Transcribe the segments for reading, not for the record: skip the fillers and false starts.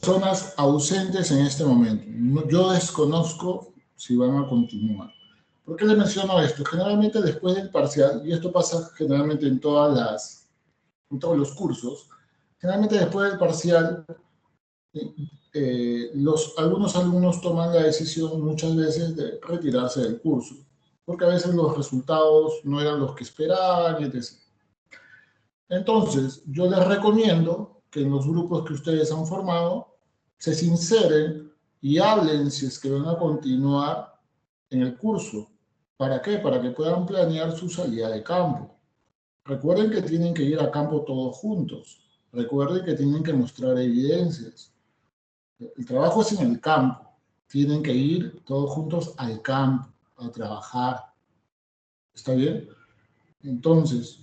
personas ausentes en este momento. Yo desconozco si van a continuar. ¿Por qué les menciono esto? Generalmente después del parcial, y esto pasa generalmente en todos los cursos, generalmente después del parcial, algunos alumnos toman la decisión muchas veces de retirarse del curso, porque a veces los resultados no eran los que esperaban, etc. Entonces, yo les recomiendo que en los grupos que ustedes han formado se sinceren y hablen si es que van a continuar en el curso. ¿Para qué? Para que puedan planear su salida de campo. Recuerden que tienen que ir a campo todos juntos. Recuerden que tienen que mostrar evidencias. El trabajo es en el campo. Tienen que ir todos juntos al campo, a trabajar. ¿Está bien? Entonces,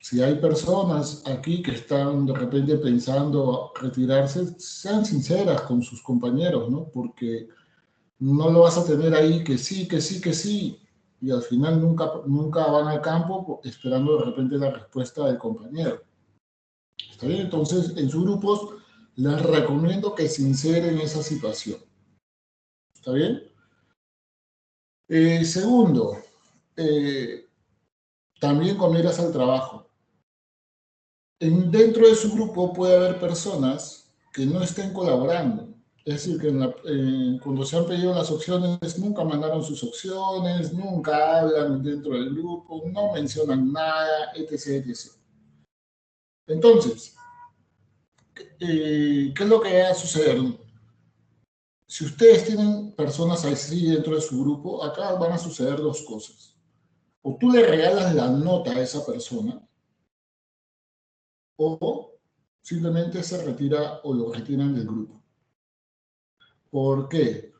si hay personas aquí que están de repente pensando retirarse, sean sinceras con sus compañeros, ¿no? Porque no lo vas a tener ahí que sí, que sí, que sí, y al final nunca van al campo esperando de repente la respuesta del compañero. ¿Está bien? Entonces, en sus grupos les recomiendo que sinceren esa situación. ¿Está bien? Segundo, también con miras al trabajo. Dentro de su grupo puede haber personas que no estén colaborando. Es decir, que cuando se han pedido las opciones, nunca mandaron sus opciones, nunca hablan dentro del grupo, no mencionan nada, etc. etc. Entonces, ¿qué es lo que va a suceder? Si ustedes tienen personas así dentro de su grupo, acá van a suceder dos cosas. O tú le regalas la nota a esa persona, o simplemente se retira o lo retiran del grupo. ¿Por qué?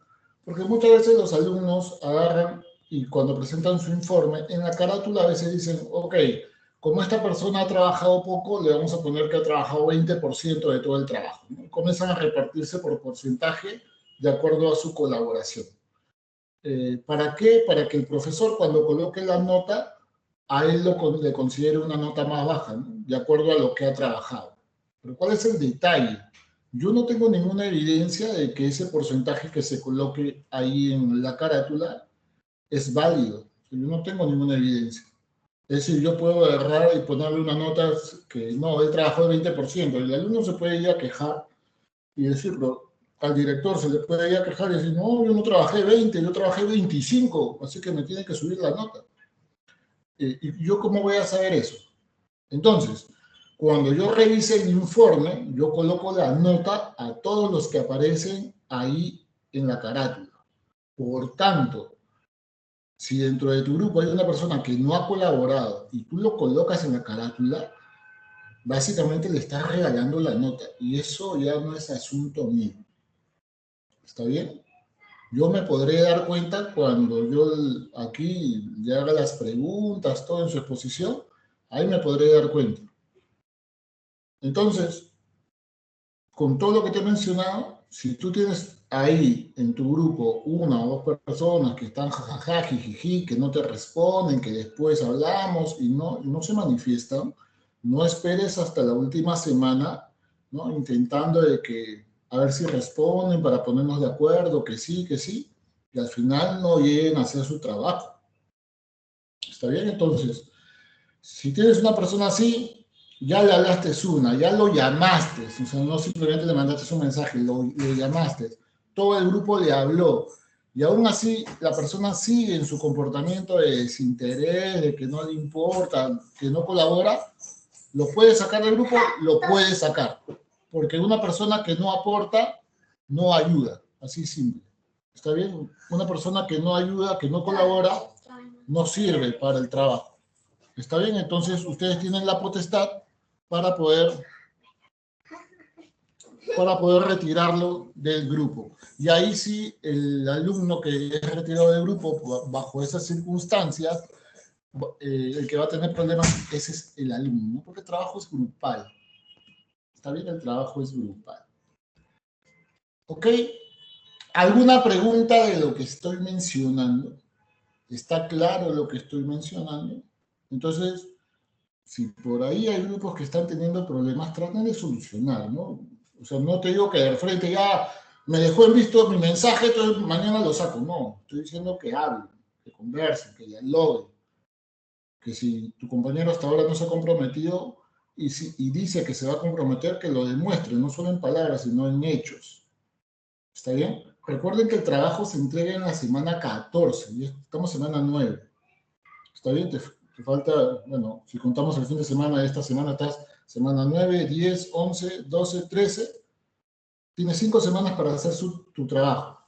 Porque muchas veces los alumnos agarran y cuando presentan su informe, en la carátula a veces dicen, ok, como esta persona ha trabajado poco, le vamos a poner que ha trabajado 20% de todo el trabajo, ¿no? Comienzan a repartirse por porcentaje de acuerdo a su colaboración. ¿Para qué? Para que el profesor cuando coloque la nota, a él le considere una nota más baja, ¿no? De acuerdo a lo que ha trabajado. Pero ¿cuál es el detalle? Yo no tengo ninguna evidencia de que ese porcentaje que se coloque ahí en la carátula es válido. Yo no tengo ninguna evidencia. Es decir, yo puedo agarrar y ponerle una nota que no, él trabajó el 20%. El alumno se puede ir a quejar y decirlo. Al director se le puede ir a quejar y decir, no, yo no trabajé 20, yo trabajé 25, así que me tienen que subir la nota. ¿Y yo cómo voy a saber eso? Entonces, cuando yo revise el informe, yo coloco la nota a todos los que aparecen ahí en la carátula. Por tanto, si dentro de tu grupo hay una persona que no ha colaborado y tú lo colocas en la carátula, básicamente le estás regalando la nota y eso ya no es asunto mío. ¿Está bien? Yo me podré dar cuenta cuando yo aquí le haga las preguntas, todo en su exposición, ahí me podré dar cuenta. Entonces, con todo lo que te he mencionado, si tú tienes ahí en tu grupo una o dos personas que están jajaja, jijiji, que no te responden, que después hablamos y no se manifiestan, no esperes hasta la última semana, ¿no? Intentando de que a ver si responden para ponernos de acuerdo, que sí, y al final no lleguen a hacer su trabajo. ¿Está bien? Entonces, si tienes una persona así, ya le hablaste una, ya lo llamaste, o sea, no simplemente le mandaste un mensaje, le llamaste, todo el grupo le habló, y aún así la persona sigue en su comportamiento de desinterés, de que no le importa, que no colabora, lo puedes sacar del grupo, lo puedes sacar, porque una persona que no aporta, no ayuda, así simple. ¿Está bien? Una persona que no ayuda, que no colabora, no sirve para el trabajo. ¿Está bien? Entonces ustedes tienen la potestad para poder retirarlo del grupo. Y ahí sí, el alumno que es retirado del grupo bajo esas circunstancias, el que va a tener problemas, ese es el alumno, ¿no? Porque el trabajo es grupal. ¿Está bien? El trabajo es grupal. ¿Ok? ¿Alguna pregunta de lo que estoy mencionando? ¿Está claro lo que estoy mencionando? Entonces, si por ahí hay grupos que están teniendo problemas, traten de solucionar, ¿no? O sea, no te digo que de frente ya me dejó en visto mi mensaje, entonces mañana lo saco. No, estoy diciendo que hablen, que conversen, que dialoguen, que si tu compañero hasta ahora no se ha comprometido y dice que se va a comprometer, que lo demuestre, no solo en palabras, sino en hechos. ¿Está bien? Recuerden que el trabajo se entrega en la semana 14, y estamos en semana 9. ¿Está bien? Te falta, bueno, si contamos el fin de semana, esta semana estás semana 9, 10, 11, 12, 13. Tienes 5 semanas para hacer tu trabajo.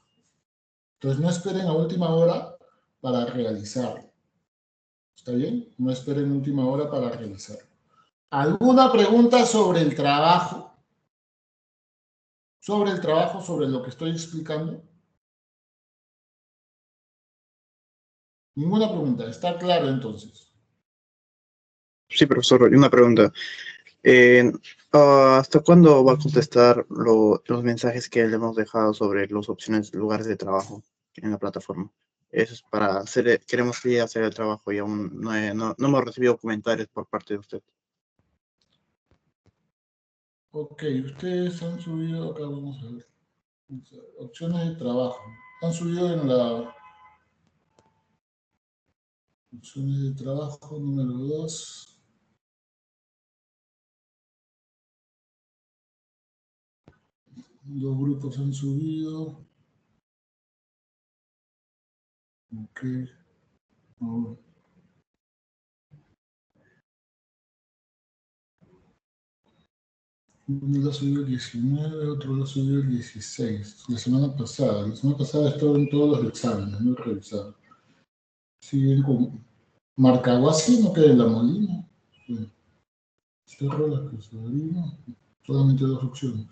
Entonces no esperen a última hora para realizarlo. ¿Está bien? No esperen a última hora para realizarlo. ¿Alguna pregunta sobre el trabajo? ¿Sobre el trabajo, sobre lo que estoy explicando? Ninguna pregunta. ¿Está claro entonces? Sí, profesor, una pregunta. Eh, ¿Hasta cuándo va a contestar los mensajes que le hemos dejado sobre las opciones, lugares de trabajo en la plataforma? Eso es para hacer, queremos que hacer el trabajo y aún no hemos recibido comentarios por parte de usted. Ok, ustedes han subido, acá vamos a ver, opciones de trabajo. Han subido en la opciones de trabajo número 2. Dos grupos han subido. Ok. No. Uno lo ha subido el 19, otro lo ha subido el 16. La semana pasada. La semana pasada estaban todos los exámenes, no he revisado. Siguen con Marcahuasi, no queda en La Molina. Cerro Las Cruzadas, solamente dos opciones.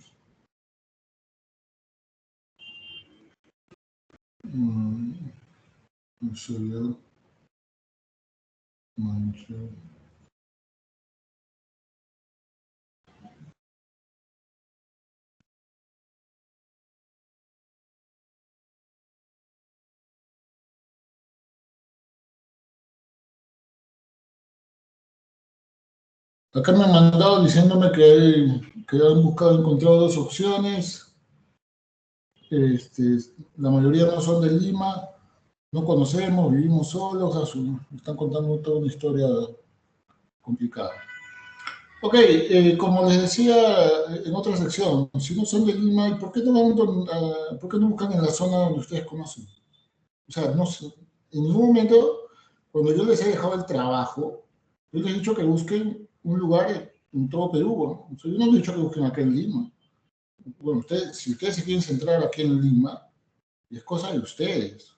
Soledad, Mancha. Acá me han mandado diciéndome que han encontrado dos opciones. La mayoría no son de Lima, no conocemos, vivimos solos, están contando toda una historia complicada. Ok, como les decía en otra sección, si no son de Lima, ¿por qué por qué no buscan en la zona donde ustedes conocen? O sea, no sé, en ningún momento, cuando yo les he dejado el trabajo, yo les he dicho que busquen un lugar en todo Perú, ¿no? O sea, yo no les he dicho que busquen acá en Lima. Bueno, si ustedes se quieren centrar aquí en Lima, es cosa de ustedes.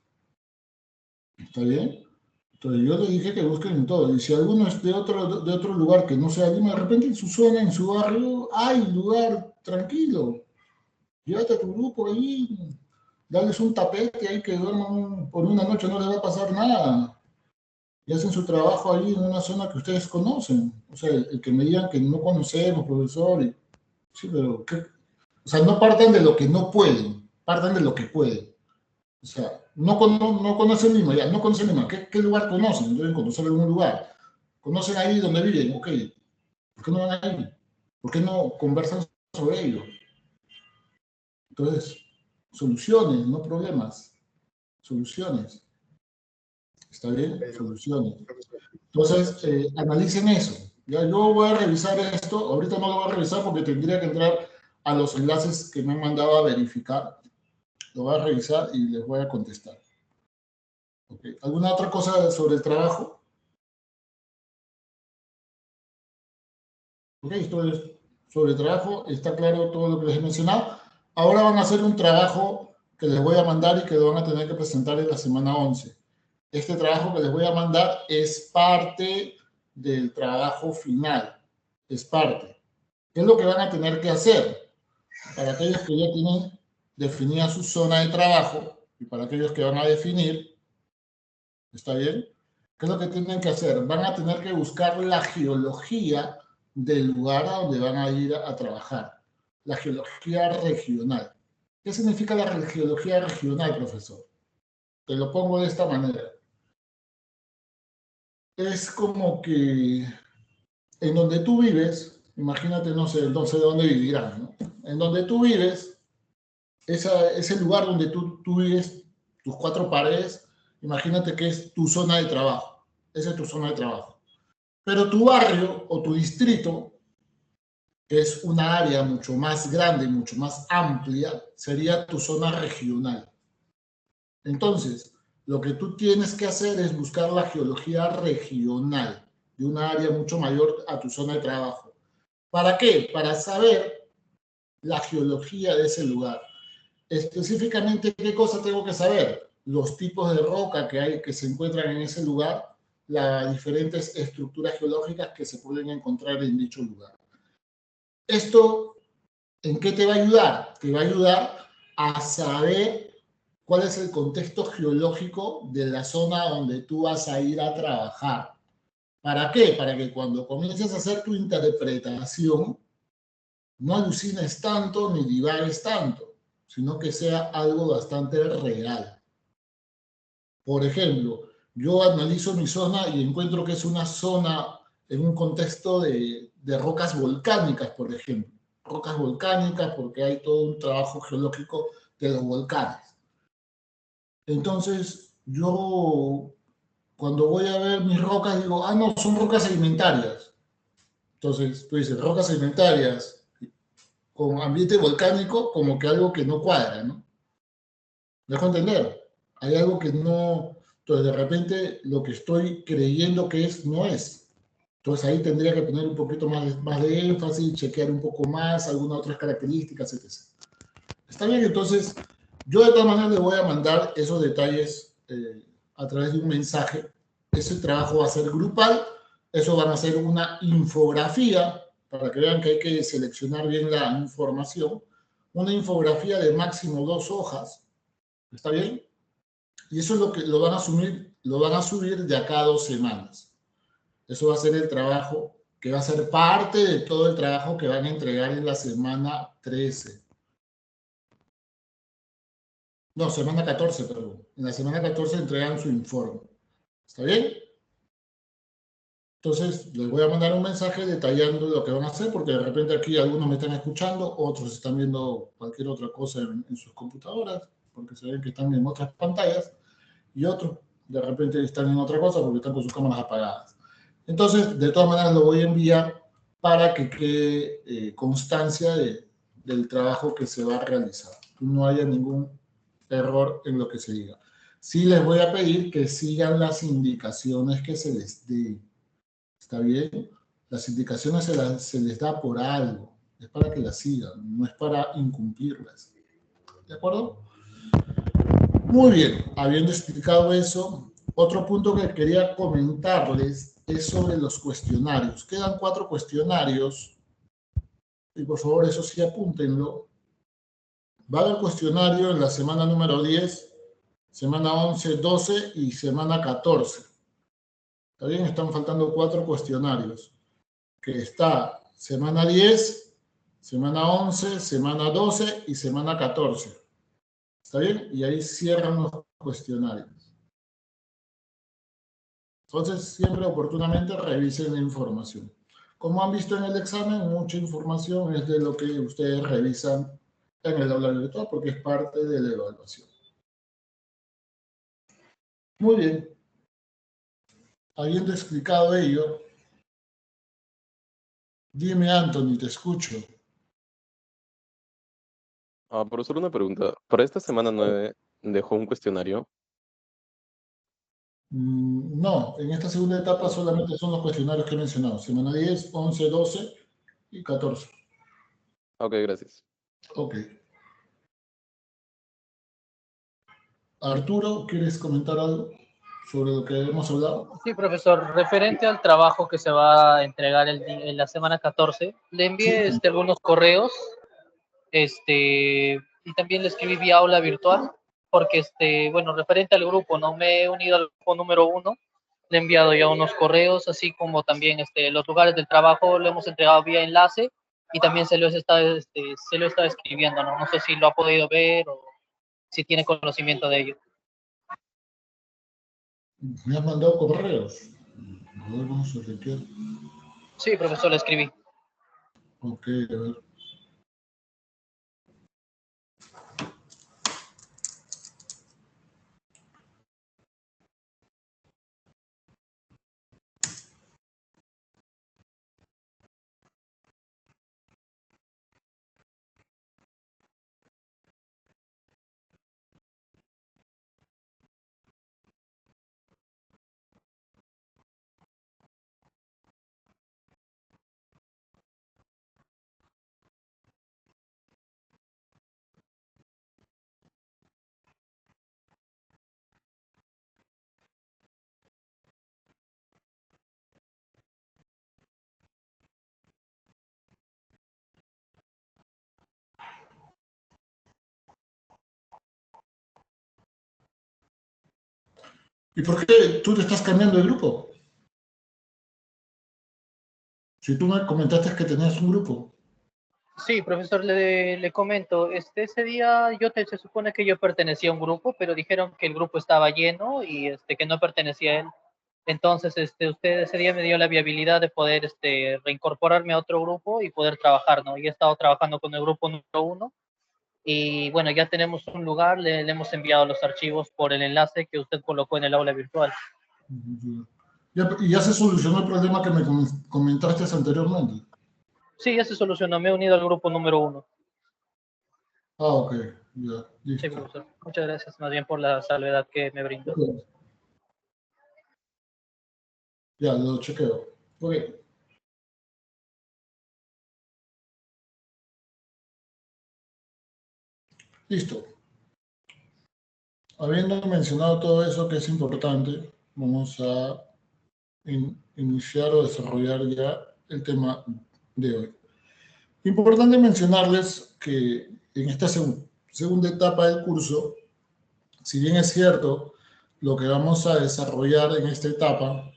¿Está bien? Entonces yo les dije que busquen en todo. Y si alguno es de otro lugar que no sea Lima, de repente en su zona, en su barrio, hay lugar tranquilo. Llévate a tu grupo ahí, dales un tapete ahí que duerman por una noche, no les va a pasar nada. Y hacen su trabajo ahí en una zona que ustedes conocen. O sea, el que me digan que no conocemos, profesor, sí, pero o sea, no partan de lo que no pueden, partan de lo que pueden. O sea, no conocen Lima, ya, no conocen Lima. ¿Qué lugar conocen? Deben conocer algún lugar. ¿Conocen ahí donde viven? Ok. ¿Por qué no van ahí? ¿Por qué no conversan sobre ello? Entonces, soluciones, no problemas. Soluciones. ¿Está bien? Soluciones. Entonces, analicen eso. Ya yo voy a revisar esto. Ahorita no lo voy a revisar porque tendría que entrar a los enlaces que me han mandado a verificar. Lo voy a revisar y les voy a contestar. Okay. ¿Alguna otra cosa sobre el trabajo? Ok, entonces, sobre el trabajo, está claro todo lo que les he mencionado. Ahora van a hacer un trabajo que les voy a mandar y que lo van a tener que presentar en la semana 11. Este trabajo que les voy a mandar es parte del trabajo final. Es parte. ¿Qué es lo que van a tener que hacer? Para aquellos que ya tienen definida su zona de trabajo y para aquellos que van a definir, ¿está bien? ¿Qué es lo que tienen que hacer? Van a tener que buscar la geología del lugar a donde van a ir a trabajar. La geología regional. ¿Qué significa la geología regional, profesor? Te lo pongo de esta manera. Es como que en donde tú vives, imagínate, no sé, entonces dónde vivirán, ¿no? En donde tú vives, ese lugar donde tú vives, tus cuatro paredes, imagínate que es tu zona de trabajo. Esa es tu zona de trabajo. Pero tu barrio o tu distrito, que es una área mucho más grande, mucho más amplia, sería tu zona regional. Entonces, lo que tú tienes que hacer es buscar la geología regional de una área mucho mayor a tu zona de trabajo. ¿Para qué? Para saber la geología de ese lugar. Específicamente, ¿qué cosa tengo que saber? Los tipos de roca que hay, que se encuentran en ese lugar, las diferentes estructuras geológicas que se pueden encontrar en dicho lugar. Esto, ¿en qué te va a ayudar? Te va a ayudar a saber cuál es el contexto geológico de la zona donde tú vas a ir a trabajar. ¿Para qué? Para que cuando comiences a hacer tu interpretación, no alucines tanto ni divagues tanto, sino que sea algo bastante real. Por ejemplo, yo analizo mi zona y encuentro que es una zona en un contexto de rocas volcánicas, por ejemplo. Rocas volcánicas porque hay todo un trabajo geológico de los volcanes. Entonces, yo cuando voy a ver mis rocas digo, ah, no, son rocas sedimentarias. Entonces, tú dices, rocas sedimentarias con ambiente volcánico, como que algo que no cuadra, ¿no? ¿Me dejo entender? Hay algo que no, entonces de repente lo que estoy creyendo que es, no es. Entonces ahí tendría que poner un poquito más de énfasis, chequear un poco más algunas otras características, etc. Está bien, entonces yo de todas maneras le voy a mandar esos detalles a través de un mensaje. Ese trabajo va a ser grupal, eso van a ser una infografía, para que vean que hay que seleccionar bien la información, una infografía de máximo 2 hojas, ¿está bien? Y eso es lo que lo van a subir de acá a 2 semanas. Eso va a ser el trabajo que va a ser parte de todo el trabajo que van a entregar en la semana 13. No, semana 14, perdón. En la semana 14 entregan su informe. ¿Está bien? Entonces, les voy a mandar un mensaje detallando lo que van a hacer, porque de repente aquí algunos me están escuchando, otros están viendo cualquier otra cosa en sus computadoras, porque se ven que están en otras pantallas, y otros de repente están en otra cosa porque están con sus cámaras apagadas. Entonces, de todas maneras, lo voy a enviar para que quede constancia del trabajo que se va a realizar. No haya ningún error en lo que se diga. Sí les voy a pedir que sigan las indicaciones que se les dé. ¿Está bien? Las indicaciones se les da por algo. Es para que las sigan, no es para incumplirlas. ¿De acuerdo? Muy bien, habiendo explicado eso, otro punto que quería comentarles es sobre los cuestionarios. Quedan 4 cuestionarios y por favor eso sí apúntenlo. Va a haber cuestionario en la semana número 10, semana 11, 12 y semana 14. ¿Está bien? Están faltando 4 cuestionarios. Que está semana 10, semana 11, semana 12 y semana 14. ¿Está bien? Y ahí cierran los cuestionarios. Entonces, siempre oportunamente revisen la información. Como han visto en el examen, mucha información es de lo que ustedes revisan en el aula virtual porque es parte de la evaluación. Muy bien. Habiendo explicado ello, dime, Anthony, te escucho. Profesor, una pregunta. Para esta semana 9 dejó un cuestionario. No, en esta segunda etapa solamente son los cuestionarios que he mencionado. Semana 10, 11, 12 y 14. Ok, gracias. Ok. Arturo, ¿quieres comentar algo sobre lo que hemos hablado? Sí, profesor. Referente al trabajo que se va a entregar en la semana 14, le envié Sí. algunos correos y también le escribí vía aula virtual, porque bueno, referente al grupo, no me he unido al grupo número 1, le he enviado ya unos correos, así como también los lugares del trabajo lo hemos entregado vía enlace y también se lo he estado escribiendo, ¿no? No sé si lo ha podido ver o si tiene conocimiento de ello. Me has mandado correos. A ver, vamos a chequear. Sí, profesor, le escribí. Ok, a ver. ¿Y por qué tú te estás cambiando de grupo? Si tú me comentaste que tenías un grupo. Sí, profesor, le comento, ese día se supone que yo pertenecía a un grupo, pero dijeron que el grupo estaba lleno y que no pertenecía a él. Entonces, usted ese día me dio la viabilidad de poder reincorporarme a otro grupo y poder trabajar, ¿no? Y he estado trabajando con el grupo número 1 y bueno, ya tenemos un lugar, le hemos enviado los archivos por el enlace que usted colocó en el aula virtual. ¿Y ya se solucionó el problema que me comentaste anteriormente? Sí, ya se solucionó, me he unido al grupo número 1. Ah, ok, ya, Sí, listo. profesor. Muchas gracias más bien por la salvedad que me brindó. Ok, ya, lo chequeo. Ok, listo. Habiendo mencionado todo eso que es importante, vamos a iniciar o desarrollar ya el tema de hoy. Importante mencionarles que en esta segunda etapa del curso, si bien es cierto, lo que vamos a desarrollar en esta etapa,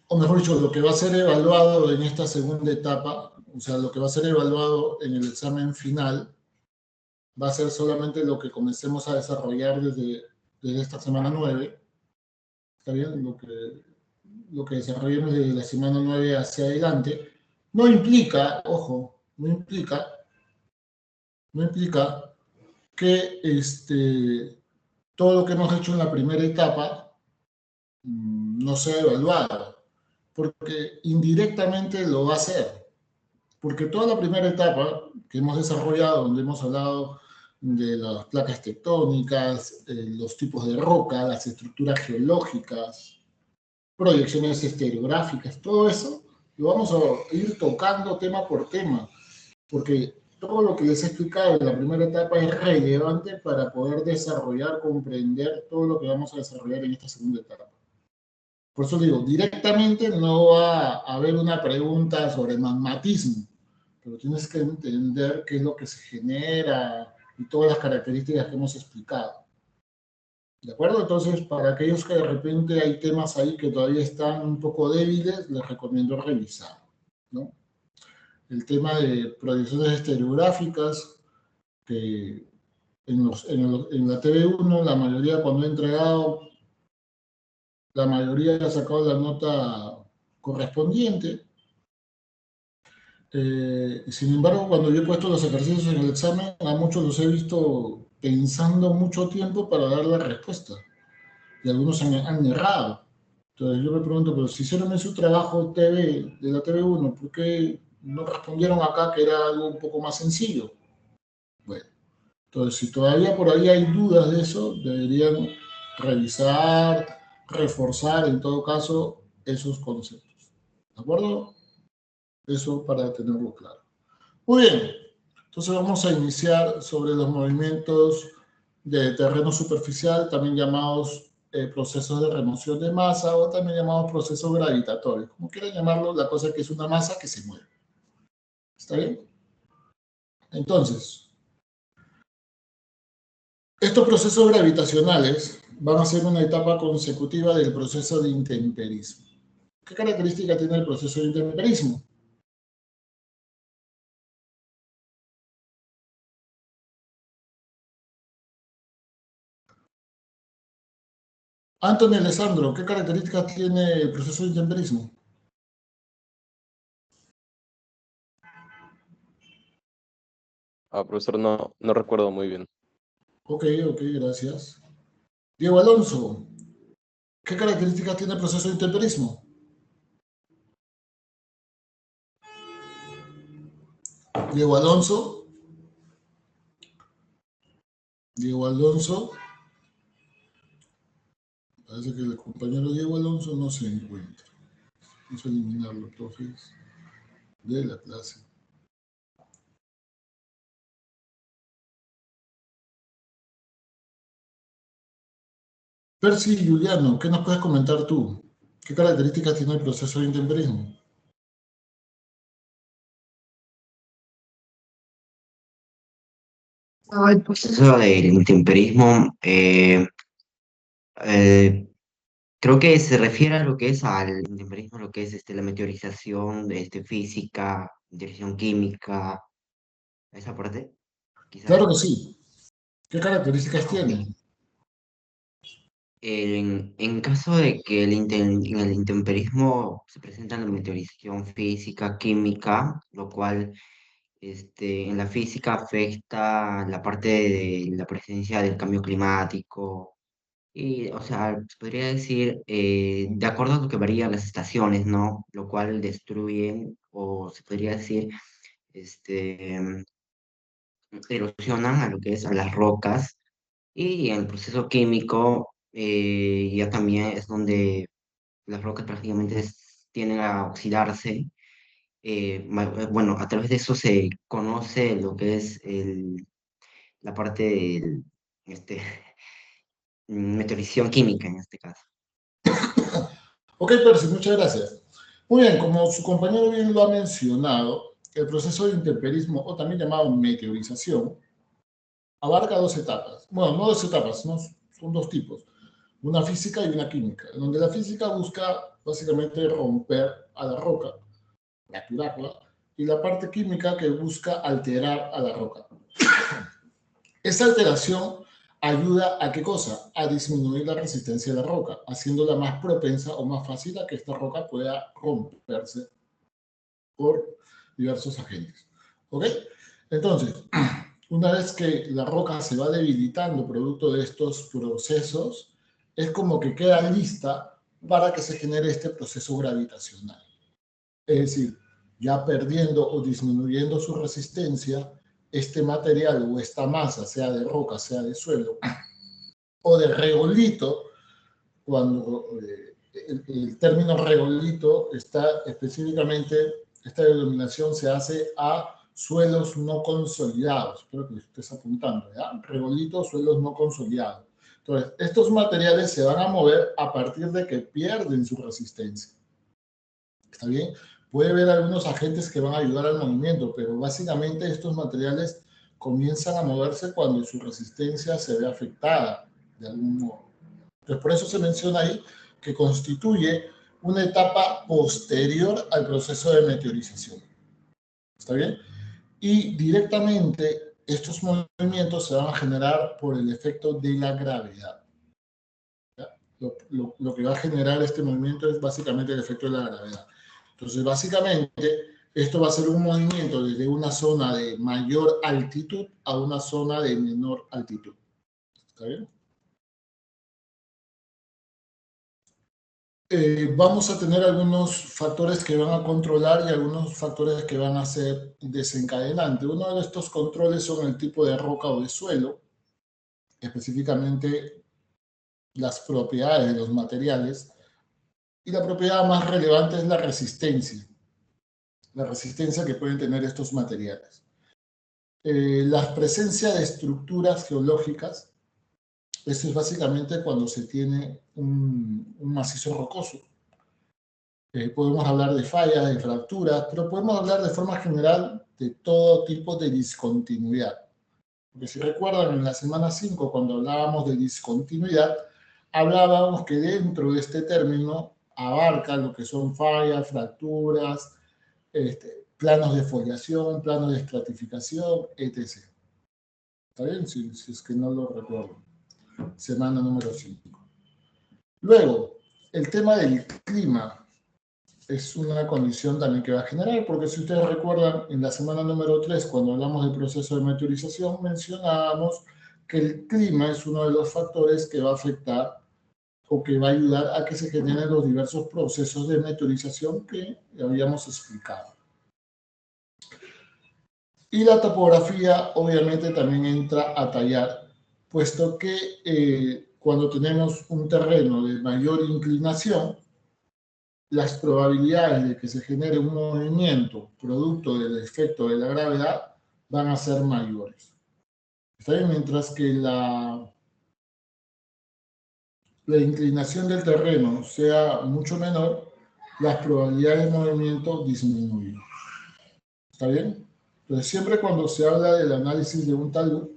o mejor dicho, lo que va a ser evaluado en esta segunda etapa, o sea, lo que va a ser evaluado en el examen final, va a ser solamente lo que comencemos a desarrollar desde esta semana 9. ¿Está bien? Lo que desarrollemos desde la semana 9 hacia adelante. No implica, ojo, no implica que todo lo que hemos hecho en la primera etapa no sea evaluado, porque indirectamente lo va a ser. Porque toda la primera etapa que hemos desarrollado, donde hemos hablado de las placas tectónicas, los tipos de roca, las estructuras geológicas, proyecciones estereográficas, todo eso lo vamos a ir tocando tema por tema, porque todo lo que les he explicado en la primera etapa es relevante para poder desarrollar, comprender todo lo que vamos a desarrollar en esta segunda etapa. Por eso digo, directamente no va a haber una pregunta sobre magmatismo, pero tienes que entender qué es lo que se genera y todas las características que hemos explicado. ¿De acuerdo? Entonces, para aquellos que de repente hay temas ahí que todavía están un poco débiles, les recomiendo revisar, ¿no? El tema de proyecciones estereográficas, que en la TV1, la mayoría cuando he entregado, la mayoría ha sacado la nota correspondiente. Sin embargo, cuando yo he puesto los ejercicios en el examen, a muchos los he visto pensando mucho tiempo para dar la respuesta. Y algunos han errado. Entonces yo me pregunto, pero si hicieron en su trabajo TV, de la TV1, ¿por qué no respondieron acá que era algo un poco más sencillo? Bueno, entonces si todavía por ahí hay dudas de eso, deberían revisar, reforzar en todo caso esos conceptos. ¿De acuerdo? Eso para tenerlo claro. Muy bien, entonces vamos a iniciar sobre los movimientos de terreno superficial, también llamados procesos de remoción de masa o también llamados procesos gravitatorios. Como quieran llamarlo, la cosa es que es una masa que se mueve. ¿Está bien? Entonces, estos procesos gravitacionales van a ser una etapa consecutiva del proceso de intemperismo. ¿Qué característica tiene el proceso de intemperismo? Antonio Alessandro, ¿qué características tiene el proceso de intemperismo? Profesor, no recuerdo muy bien. Ok, gracias. Diego Alonso, ¿qué características tiene el proceso de intemperismo? Diego Alonso. Diego Alonso. Parece que el compañero Diego Alonso no se encuentra. Vamos a eliminarlo, profes, de la clase. Percy y Juliano, ¿qué nos puedes comentar tú? ¿Qué características tiene el proceso de intemperismo? El proceso del intemperismo, eh, creo que se refiere a lo que es al intemperismo, lo que es la meteorización física, meteorización química, esa parte, Claro quizás. que sí. ¿Qué características Ok. tiene? En caso de que en el intemperismo se presenta la meteorización física, química, lo cual en la física afecta la parte de la presencia del cambio climático. Y, o sea, se podría decir, de acuerdo a lo que varían las estaciones, ¿no? Lo cual destruyen, o se podría decir, este, erosionan a lo que es a las rocas. Y en el proceso químico, ya también es donde las rocas prácticamente tienden a oxidarse. Bueno, a través de eso se conoce lo que es la parte de este, meteorización química en este caso. Ok, Percy, muchas gracias. Muy bien, como su compañero bien lo ha mencionado, el proceso de intemperismo, o también llamado meteorización, abarca dos etapas. Bueno, no dos etapas, no, son dos tipos. Una física y una química, donde la física busca básicamente romper a la roca, fracturarla, y la parte química que busca alterar a la roca. Esta alteración ayuda a qué cosa? A disminuir la resistencia de la roca, haciéndola más propensa o más fácil a que esta roca pueda romperse por diversos agentes. ¿Ok? Entonces, una vez que la roca se va debilitando producto de estos procesos, es como que queda lista para que se genere este proceso gravitacional. Es decir, ya perdiendo o disminuyendo su resistencia, este material o esta masa, sea de roca, sea de suelo o de regolito, cuando el término regolito está específicamente, esta denominación se hace a suelos no consolidados. Espero que lo estés apuntando, ¿ya? Regolito, suelos no consolidados. Entonces, estos materiales se van a mover a partir de que pierden su resistencia. ¿Está bien? Puede haber algunos agentes que van a ayudar al movimiento, pero básicamente estos materiales comienzan a moverse cuando su resistencia se ve afectada de algún modo. Entonces, por eso se menciona ahí que constituye una etapa posterior al proceso de meteorización. ¿Está bien? Y directamente estos movimientos se van a generar por el efecto de la gravedad. Lo que va a generar este movimiento es básicamente el efecto de la gravedad. Entonces, básicamente, esto va a ser un movimiento desde una zona de mayor altitud a una zona de menor altitud. ¿Está bien? Vamos a tener algunos factores que van a controlar y algunos factores que van a ser desencadenantes. Uno de estos controles son el tipo de roca o de suelo, específicamente las propiedades de los materiales. Y la propiedad más relevante es la resistencia que pueden tener estos materiales. La presencia de estructuras geológicas, eso es básicamente cuando se tiene un macizo rocoso. Podemos hablar de fallas, de fracturas, pero podemos hablar de forma general de todo tipo de discontinuidad. Porque si recuerdan, en la semana 5, cuando hablábamos de discontinuidad, hablábamos que dentro de este término abarca lo que son fallas, fracturas, planos de foliación, planos de estratificación, etc. ¿Está bien? Si es que no lo recuerdo. Semana número 5. Luego, el tema del clima es una condición también que va a generar, porque si ustedes recuerdan, en la semana número 3, cuando hablamos del proceso de meteorización, mencionábamos que el clima es uno de los factores que va a afectar o que va a ayudar a que se generen los diversos procesos de meteorización que habíamos explicado. Y la topografía obviamente también entra a tallar, puesto que cuando tenemos un terreno de mayor inclinación, las probabilidades de que se genere un movimiento producto del efecto de la gravedad van a ser mayores. ¿Está bien? Mientras que la inclinación del terreno sea mucho menor, las probabilidades de movimiento disminuyen. ¿Está bien? Entonces, siempre cuando se habla del análisis de un talud,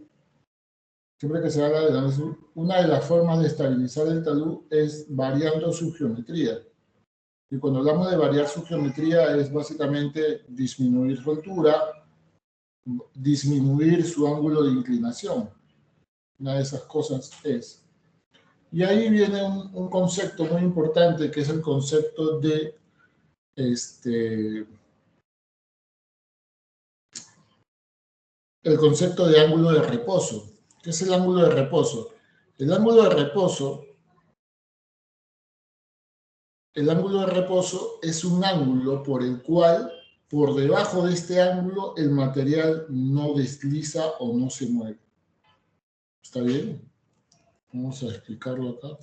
siempre que se habla del análisis, una de las formas de estabilizar el talud es variando su geometría. Y cuando hablamos de variar su geometría es básicamente disminuir su altura, disminuir su ángulo de inclinación. Una de esas cosas es. Y ahí viene un concepto muy importante que es el concepto de el concepto de ángulo de reposo. ¿Qué es el ángulo de reposo? El ángulo de reposo es un ángulo por el cual, por debajo de este ángulo, el material no desliza o no se mueve. ¿Está bien? Vamos a explicarlo acá.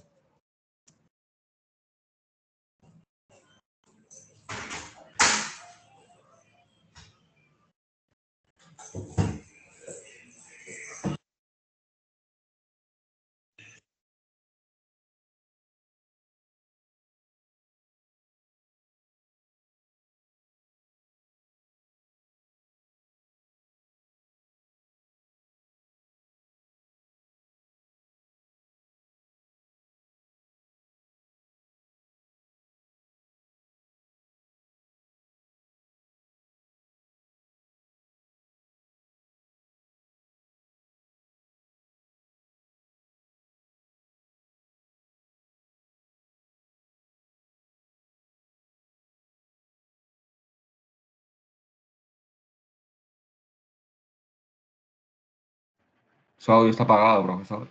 Su audio está apagado, profesor.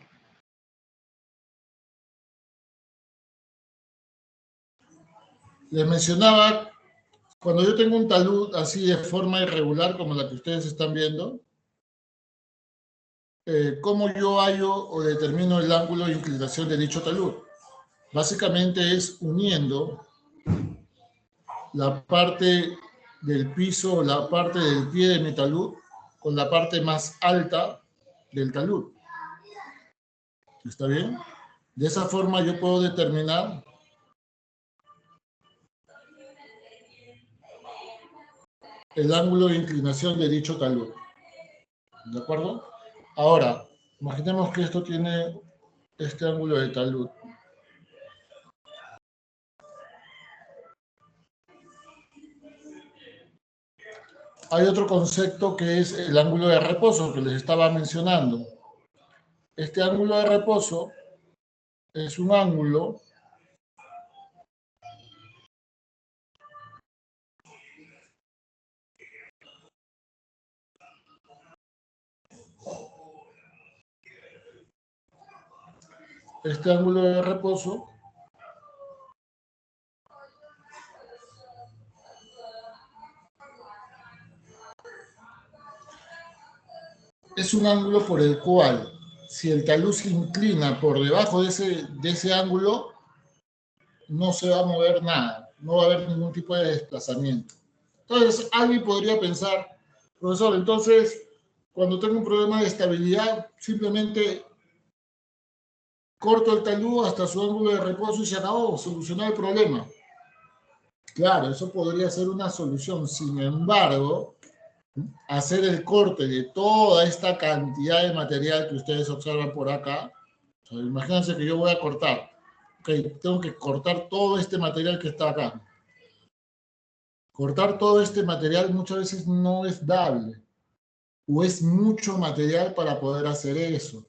Les mencionaba, cuando yo tengo un talud así de forma irregular, como la que ustedes están viendo, ¿cómo yo hallo o determino el ángulo de inclinación de dicho talud? Básicamente es uniendo la parte del piso, la parte del pie de mi talud, con la parte más alta del talud. ¿Está bien? De esa forma yo puedo determinar el ángulo de inclinación de dicho talud. ¿De acuerdo? Ahora, imaginemos que esto tiene este ángulo de talud. Hay otro concepto que es el ángulo de reposo que les estaba mencionando. Este ángulo de reposo es un ángulo es un ángulo por el cual, si el talud se inclina por debajo de ese ángulo, no se va a mover nada, no va a haber ningún tipo de desplazamiento. Entonces, alguien podría pensar, profesor, entonces, cuando tengo un problema de estabilidad, simplemente corto el talud hasta su ángulo de reposo y se acabó, solucionó el problema. Claro, eso podría ser una solución. Sin embargo, hacer el corte de toda esta cantidad de material que ustedes observan por acá, o sea, imagínense que yo voy a cortar, ok, tengo que cortar todo este material que está acá. Cortar todo este material muchas veces no es dable, o es mucho material para poder hacer eso.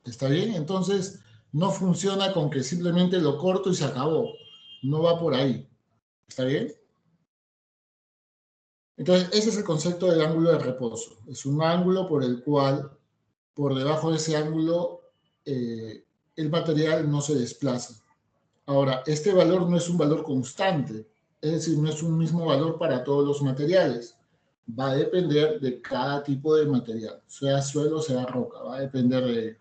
¿Está bien? Entonces, No funciona con que simplemente lo corto y se acabó. No va por ahí. ¿Está bien? Entonces, ese es el concepto del ángulo de reposo. Es un ángulo por el cual, por debajo de ese ángulo, el material no se desplaza. Ahora, este valor no es un valor constante, es decir, no es un mismo valor para todos los materiales. Va a depender de cada tipo de material, sea suelo, sea roca, va a depender de ello.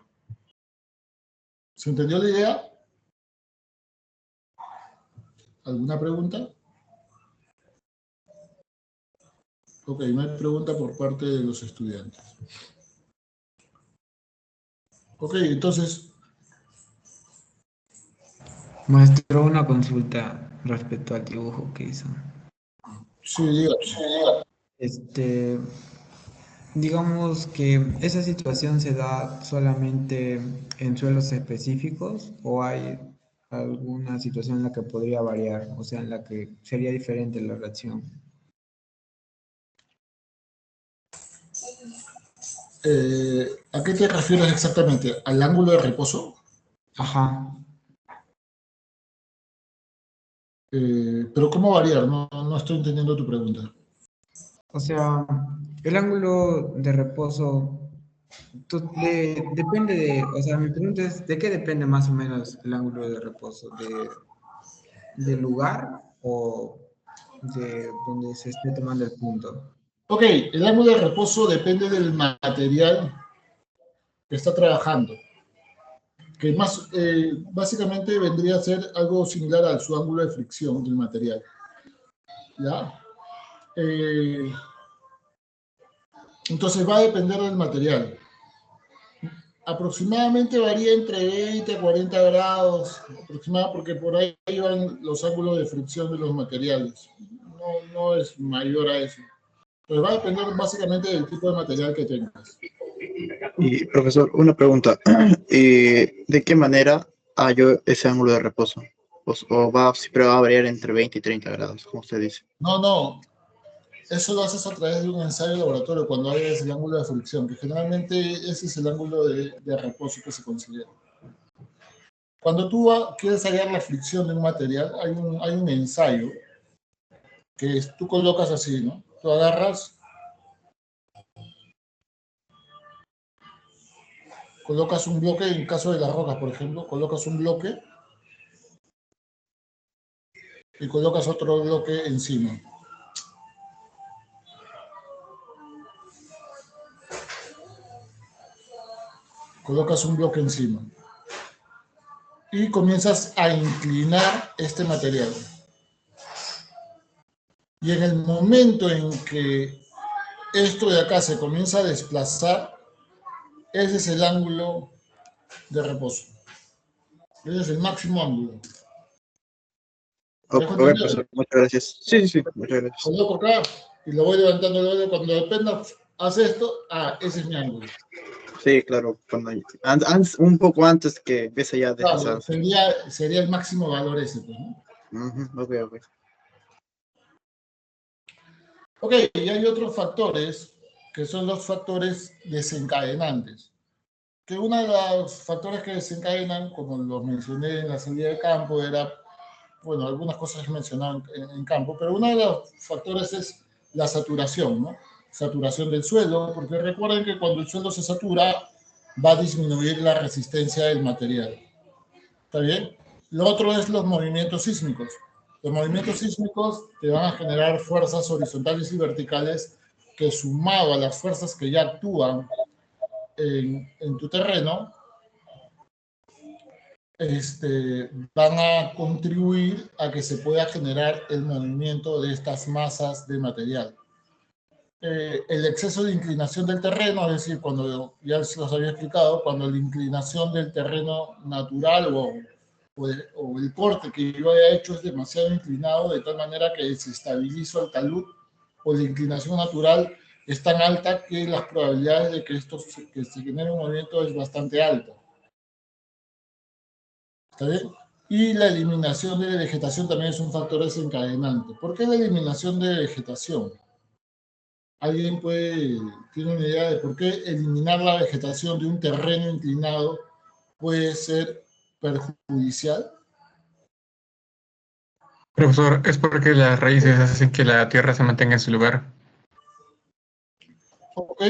¿Se entendió la idea? ¿Alguna pregunta? Ok, no hay pregunta por parte de los estudiantes. Ok, entonces, Maestro, una consulta respecto al dibujo que hizo. sí, diga. Este, digamos que esa situación se da solamente en suelos específicos o hay alguna situación en la que podría variar, o sea, en la que sería diferente la reacción. ¿A qué te refieres exactamente? ¿Al ángulo de reposo? Ajá. Pero ¿cómo variar? No estoy entendiendo tu pregunta. O sea, el ángulo de reposo depende o sea, mi pregunta es, ¿de qué depende más o menos el ángulo de reposo? ¿Del lugar o de donde se esté tomando el punto? Ok, el ángulo de reposo depende del material que está trabajando, que básicamente vendría a ser algo similar a su ángulo de fricción del material. ¿Ya? Entonces va a depender del material. Aproximadamente varía entre 20 a 40 grados, porque por ahí van los ángulos de fricción de los materiales. No es mayor a eso. Pues va a depender básicamente del tipo de material que tengas. Y profesor, una pregunta. ¿De qué manera hallo ese ángulo de reposo? Siempre va a variar entre 20 y 30 grados, como usted dice. No, eso lo haces a través de un ensayo de laboratorio cuando hayas el ángulo de fricción, que generalmente ese es el ángulo de reposo que se considera. Cuando tú quieres hallar la fricción de un material, hay un ensayo que tú colocas así, ¿no? Tú colocas un bloque, en caso de las rocas, por ejemplo, colocas un bloque y colocas otro bloque encima. Colocas un bloque encima. Y comienzas a inclinar este material. Y en el momento en que esto de acá se comienza a desplazar, ese es el ángulo de reposo. Ese es el máximo ángulo. Ok, profesor, muchas gracias. Sí, muchas gracias. Coloco acá y lo voy levantando luego. Cuando dependa, hace esto. Ese es mi ángulo. Sí, claro, un poco antes que empiece ya a Claro, deslizarse. sería el máximo valor ese, pues, ¿no? Ok. Ok, y hay otros factores que son los factores desencadenantes. Que uno de los factores que desencadenan, como los mencioné en la salida de campo, era, bueno, algunas cosas que mencionaban en campo, pero uno de los factores es la saturación, ¿no? Saturación del suelo, porque recuerden que cuando el suelo se satura, va a disminuir la resistencia del material. ¿Está bien? Lo otro es los movimientos sísmicos. Los movimientos sísmicos te van a generar fuerzas horizontales y verticales que, sumado a las fuerzas que ya actúan en tu terreno, van a contribuir a que se pueda generar el movimiento de estas masas de material. El exceso de inclinación del terreno, es decir, cuando ya se los había explicado, cuando la inclinación del terreno natural o el corte que yo haya hecho es demasiado inclinado, de tal manera que desestabilizo el talud, o la inclinación natural es tan alta que las probabilidades de que se genere un movimiento es bastante alta. ¿Está bien? Y la eliminación de vegetación también es un factor desencadenante. ¿Por qué la eliminación de vegetación? ¿Alguien tiene una idea de por qué eliminar la vegetación de un terreno inclinado puede ser perjudicial? Profesor, es porque las raíces hacen que la tierra se mantenga en su lugar. Ok,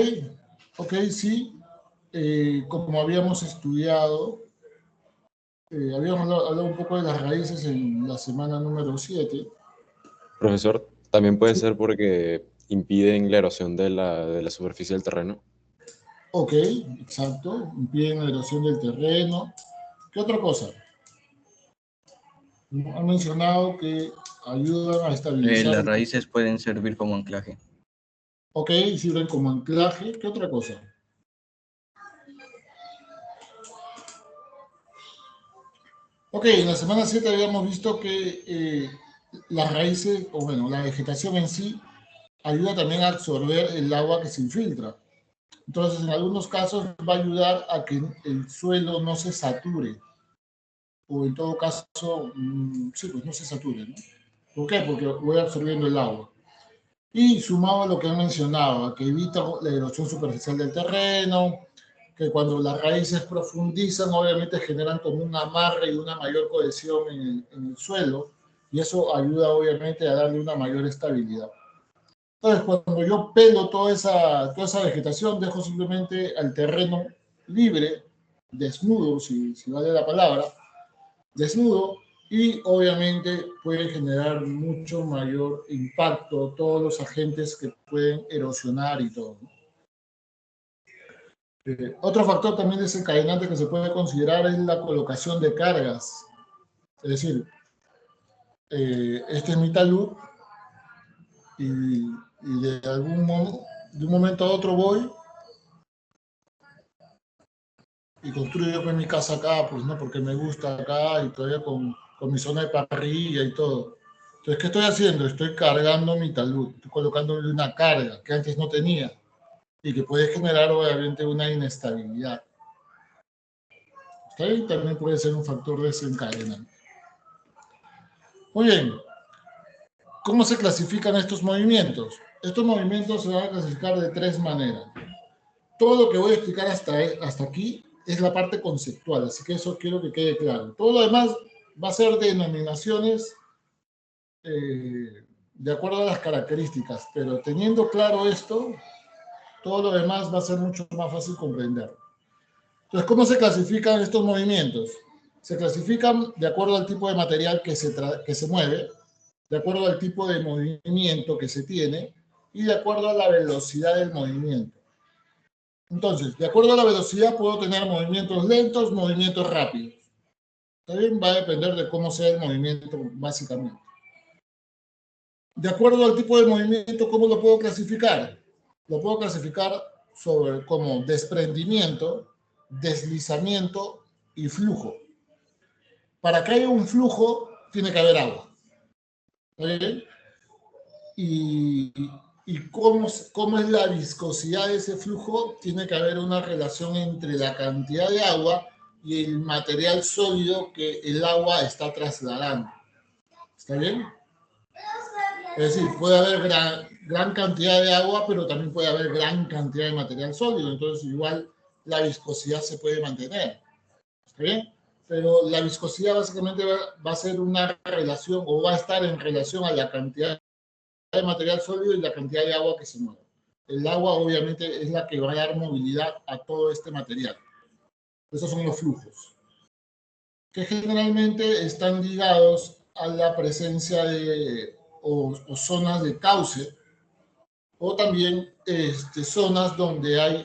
ok, sí. Como habíamos estudiado, habíamos hablado un poco de las raíces en la semana número 7. Profesor, también puede Sí. ser porque impiden la erosión de la superficie del terreno. Ok, exacto. Impiden la erosión del terreno. ¿Qué otra cosa? Han mencionado que ayudan a estabilizar. Las raíces pueden servir como anclaje. Ok, sirven como anclaje. ¿Qué otra cosa? Ok, en la semana 7 habíamos visto que las raíces, o bueno, la vegetación en sí, ayuda también a absorber el agua que se infiltra. Entonces, en algunos casos va a ayudar a que el suelo no se sature, o en todo caso, sí, pues no se sature, ¿no? ¿Por qué? Porque voy absorbiendo el agua. Y sumado a lo que han mencionado, a que evita la erosión superficial del terreno, que cuando las raíces profundizan, obviamente generan como un amarre y una mayor cohesión en el suelo, y eso ayuda obviamente a darle una mayor estabilidad. Entonces, cuando yo pelo toda esa vegetación, dejo simplemente al terreno libre, desnudo, si vale la palabra, desnudo, y obviamente puede generar mucho mayor impacto todos los agentes que pueden erosionar y todo. Otro factor también desencadenante que se puede considerar es la colocación de cargas. Es decir, este es mi talud y de un momento a otro voy y construyo pues mi casa acá, pues no, porque me gusta acá y todavía con mi zona de parrilla y todo. Entonces, ¿qué estoy haciendo? Estoy cargando mi talud, estoy colocándole una carga que antes no tenía y que puede generar obviamente una inestabilidad. ¿Está bien? También puede ser un factor desencadenante. Muy bien. ¿Cómo se clasifican estos movimientos? Estos movimientos se van a clasificar de 3 maneras. Todo lo que voy a explicar hasta aquí es la parte conceptual, así que eso quiero que quede claro. Todo lo demás va a ser denominaciones de acuerdo a las características, pero teniendo claro esto, todo lo demás va a ser mucho más fácil comprender. Entonces, ¿cómo se clasifican estos movimientos? Se clasifican de acuerdo al tipo de material que se mueve, de acuerdo al tipo de movimiento que se tiene y de acuerdo a la velocidad del movimiento. Entonces, de acuerdo a la velocidad puedo tener movimientos lentos, movimientos rápidos. También va a depender de cómo sea el movimiento, básicamente. De acuerdo al tipo de movimiento, ¿cómo lo puedo clasificar? Lo puedo clasificar como desprendimiento, deslizamiento y flujo. Para que haya un flujo, tiene que haber agua. ¿Está bien? Y cómo es la viscosidad de ese flujo, tiene que haber una relación entre la cantidad de agua y el material sólido que el agua está trasladando. ¿Está bien? Es decir, puede haber gran cantidad de agua, pero también puede haber gran cantidad de material sólido, entonces igual la viscosidad se puede mantener. ¿Está bien? Pero la viscosidad básicamente va a ser una relación o va a estar en relación a la cantidad de material sólido y la cantidad de agua que se mueve. El agua obviamente es la que va a dar movilidad a todo este material. Esos son los flujos, que generalmente están ligados a la presencia de o zonas de cauce o también zonas donde hay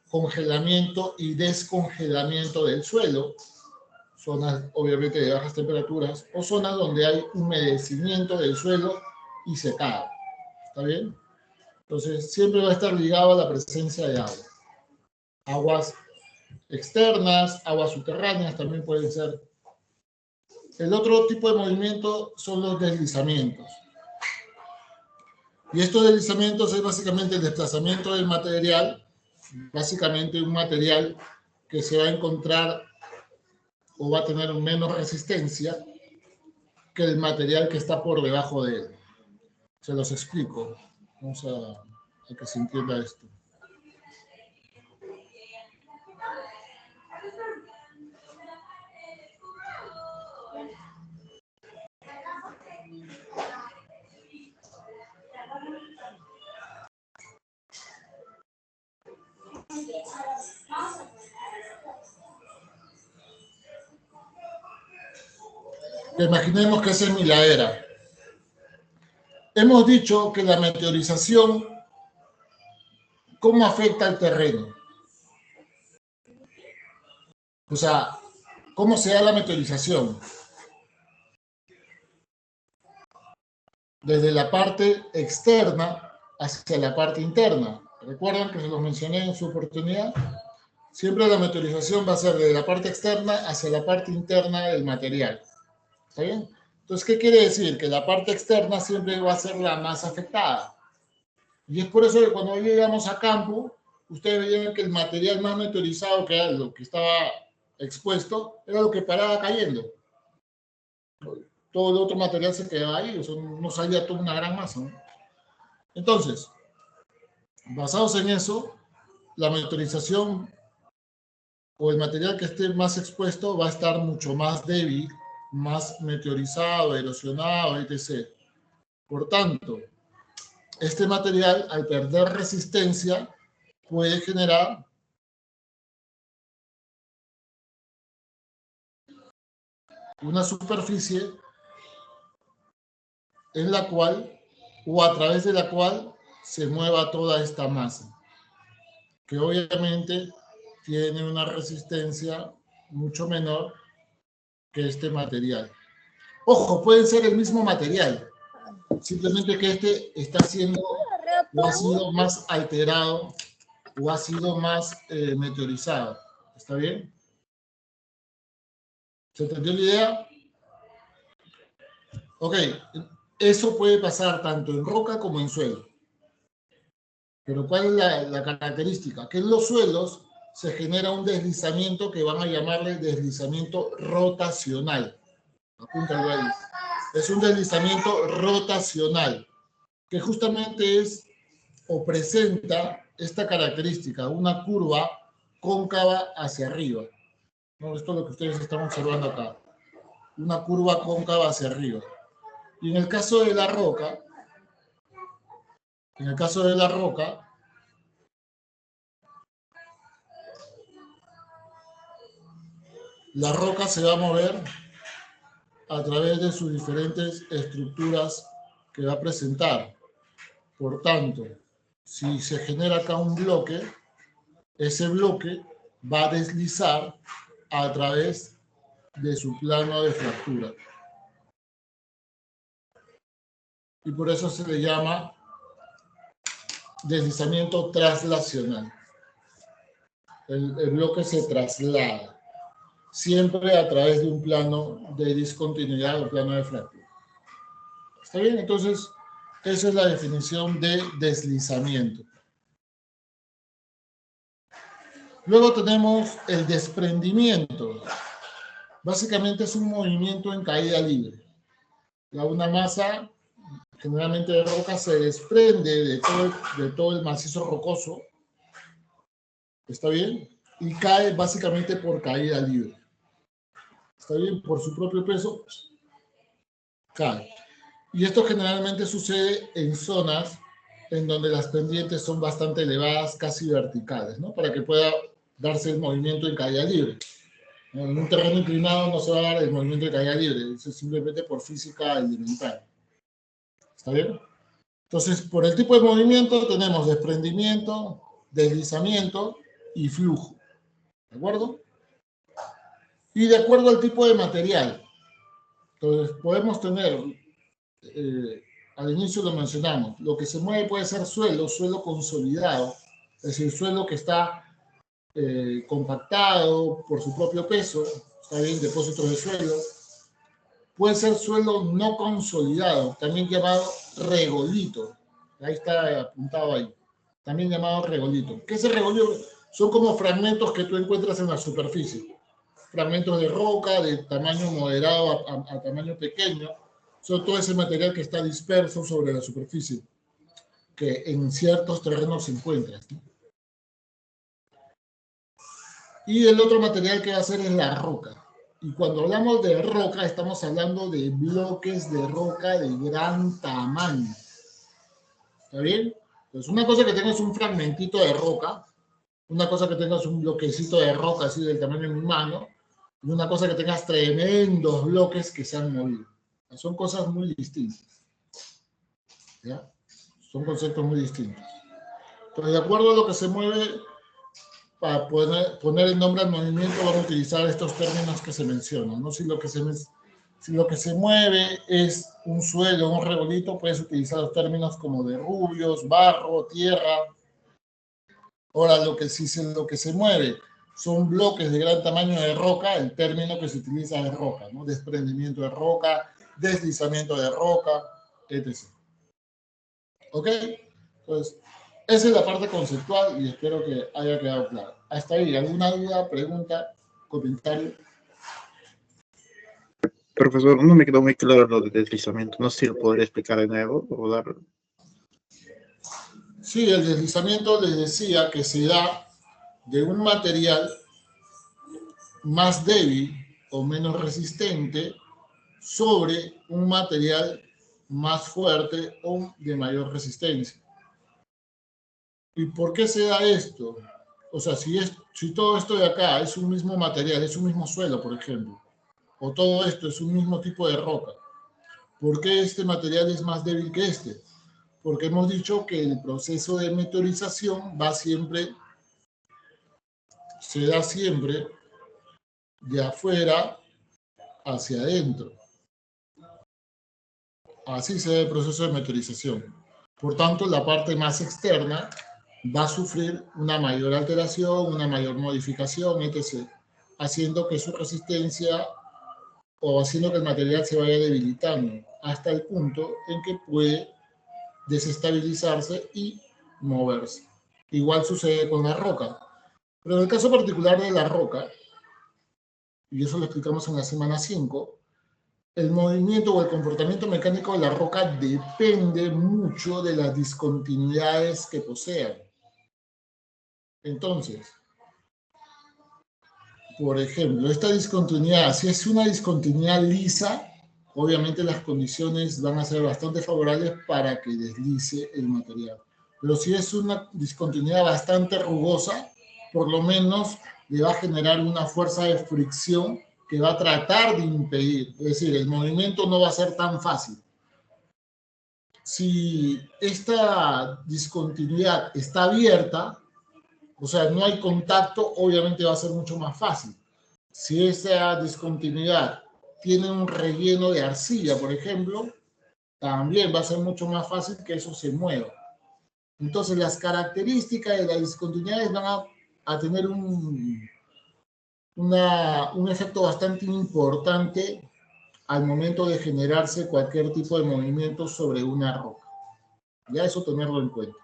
congelamiento y descongelamiento del suelo, zonas obviamente de bajas temperaturas, o zonas donde hay humedecimiento del suelo y secado. ¿Está bien? Entonces, siempre va a estar ligado a la presencia de agua. Aguas externas, aguas subterráneas también pueden ser. El otro tipo de movimiento son los deslizamientos. Y estos deslizamientos es básicamente el desplazamiento del material, básicamente un material que se va a encontrar o va a tener menos resistencia que el material que está por debajo de él. Se los explico. Vamos a que se entienda esto. Imaginemos que esa es mi ladera. Hemos dicho que la meteorización, ¿cómo afecta al terreno? O sea, ¿cómo se da la meteorización? Desde la parte externa hacia la parte interna. ¿Recuerdan que se los mencioné en su oportunidad? Siempre la meteorización va a ser desde la parte externa hacia la parte interna del material. ¿Está bien? Entonces, ¿qué quiere decir? Que la parte externa siempre va a ser la más afectada. Y es por eso que cuando llegamos a campo, ustedes veían que el material más meteorizado, que era lo que estaba expuesto, era lo que paraba cayendo. Todo el otro material se quedaba ahí, o sea, no salía toda una gran masa, ¿no? Entonces, basados en eso, la meteorización o el material que esté más expuesto va a estar mucho más débil, más meteorizado, erosionado, etc. Por tanto, este material, al perder resistencia, puede generar una superficie en la cual, o a través de la cual, se mueva toda esta masa, que obviamente tiene una resistencia mucho menor que este material. Ojo, pueden ser el mismo material, simplemente que este está siendo o ha sido más alterado o ha sido más meteorizado. ¿Está bien? ¿Se entendió la idea? Ok, eso puede pasar tanto en roca como en suelo. Pero ¿cuál es la característica? Que en los suelos se genera un deslizamiento que van a llamarle deslizamiento rotacional. Apúntalo ahí. Es un deslizamiento rotacional, que justamente es o presenta esta característica, una curva cóncava hacia arriba. ¿No? Esto es lo que ustedes están observando acá. Una curva cóncava hacia arriba. Y en el caso de la roca, la roca se va a mover a través de sus diferentes estructuras que va a presentar. Por tanto, si se genera acá un bloque, ese bloque va a deslizar a través de su plano de fractura. Y por eso se le llama deslizamiento traslacional. El bloque se traslada siempre a través de un plano de discontinuidad o plano de fractura. ¿Está bien? Entonces, esa es la definición de deslizamiento. Luego tenemos el desprendimiento. Básicamente es un movimiento en caída libre. Una masa, generalmente de roca, se desprende de todo el macizo rocoso. ¿Está bien? Y cae básicamente por caída libre. ¿Está bien? Por su propio peso, cae. Y esto generalmente sucede en zonas en donde las pendientes son bastante elevadas, casi verticales, ¿no? Para que pueda darse el movimiento en caída libre. En un terreno inclinado no se va a dar el movimiento de caída libre, eso es simplemente por física elemental. ¿Está bien? Entonces, por el tipo de movimiento tenemos desprendimiento, deslizamiento y flujo. ¿De acuerdo? Y de acuerdo al tipo de material. Entonces, podemos tener, al inicio lo mencionamos, lo que se mueve puede ser suelo consolidado, es decir, suelo que está compactado por su propio peso, está bien, depósitos de suelo. Puede ser suelo no consolidado, también llamado regolito. Ahí está apuntado ahí. También llamado regolito. ¿Qué es el regolito? Son como fragmentos que tú encuentras en la superficie. Fragmentos de roca de tamaño moderado a tamaño pequeño. Son todo ese material que está disperso sobre la superficie, que en ciertos terrenos se encuentra, ¿no? Y el otro material que va a ser es la roca. Y cuando hablamos de roca, estamos hablando de bloques de roca de gran tamaño. ¿Está bien? Entonces, una cosa que tengas un fragmentito de roca, una cosa que tengas un bloquecito de roca así del tamaño de mi mano, Y una cosa que tengas tremendos bloques que se han movido. Son cosas muy distintas. ¿Ya? Son conceptos muy distintos. Pero de acuerdo a lo que se mueve, para poner el nombre al movimiento, vamos a utilizar estos términos que se mencionan, ¿no? Si lo que se mueve es un suelo, un regolito, puedes utilizar los términos como derrubios, barro, tierra. Ahora, lo que se mueve son bloques de gran tamaño de roca, el término que se utiliza es roca, ¿no? Desprendimiento de roca, deslizamiento de roca, etc. ¿Ok? Entonces, esa es la parte conceptual y espero que haya quedado claro. Hasta ahí, ¿alguna duda, pregunta, comentario? Profesor, no me quedó muy claro lo de deslizamiento. No sé si lo podría explicar de nuevo o dar. Sí, el deslizamiento les decía que se da de un material más débil o menos resistente sobre un material más fuerte o de mayor resistencia. ¿Y por qué se da esto? O sea, si todo esto de acá es un mismo material, es un mismo suelo, por ejemplo, o todo esto es un mismo tipo de roca, ¿por qué este material es más débil que este? Porque hemos dicho que el proceso de meteorización se da siempre de afuera hacia adentro. Así se da el proceso de meteorización. Por tanto, la parte más externa va a sufrir una mayor alteración, una mayor modificación, etc., haciendo que su resistencia o haciendo que el material se vaya debilitando hasta el punto en que puede desestabilizarse y moverse. Igual sucede con la roca. Pero en el caso particular de la roca, y eso lo explicamos en la semana 5, el movimiento o el comportamiento mecánico de la roca depende mucho de las discontinuidades que posean. Entonces, por ejemplo, esta discontinuidad, si es una discontinuidad lisa, obviamente las condiciones van a ser bastante favorables para que deslice el material. Pero si es una discontinuidad bastante rugosa, por lo menos le va a generar una fuerza de fricción que va a tratar de impedir, es decir, el movimiento no va a ser tan fácil. Si esta discontinuidad está abierta, o sea, no hay contacto, obviamente va a ser mucho más fácil. Si esa discontinuidad tiene un relleno de arcilla, por ejemplo, también va a ser mucho más fácil que eso se mueva. Entonces, las características de las discontinuidades van a tener un efecto bastante importante al momento de generarse cualquier tipo de movimiento sobre una roca. Ya eso tenerlo en cuenta.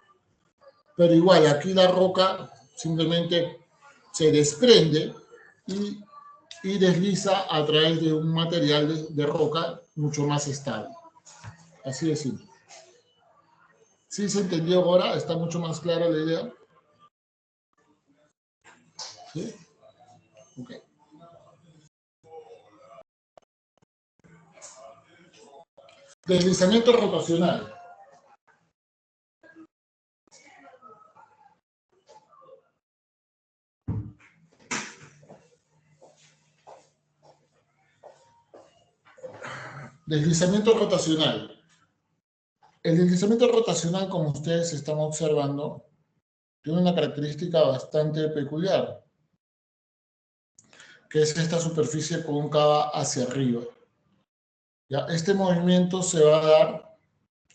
Pero igual, aquí la roca simplemente se desprende y desliza a través de un material de roca mucho más estable. Así de simple. ¿Sí se entendió ahora? ¿Está mucho más clara la idea? ¿Sí? Ok. Deslizamiento rotacional. Deslizamiento rotacional. El deslizamiento rotacional, como ustedes están observando, tiene una característica bastante peculiar, que es esta superficie cóncava hacia arriba. ¿Ya? Este movimiento se va a dar,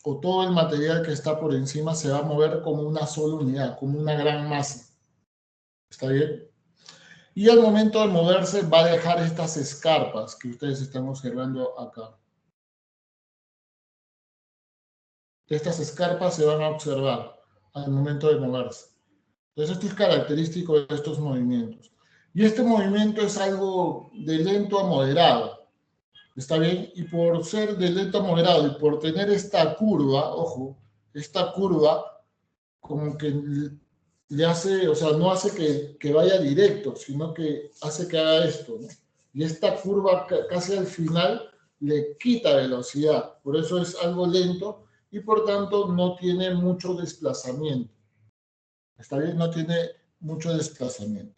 o todo el material que está por encima se va a mover como una sola unidad, como una gran masa. ¿Está bien? Y al momento de moverse va a dejar estas escarpas que ustedes están observando acá. Estas escarpas se van a observar al momento de moverse. Entonces, esto es característico de estos movimientos. Y este movimiento es algo de lento a moderado. ¿Está bien? Y por ser de lento a moderado y por tener esta curva, ojo, esta curva como que le hace, o sea, no hace que vaya directo, sino que hace que haga esto, ¿no? Y esta curva casi al final le quita velocidad. Por eso es algo lento y por tanto no tiene mucho desplazamiento. ¿Está bien? No tiene mucho desplazamiento.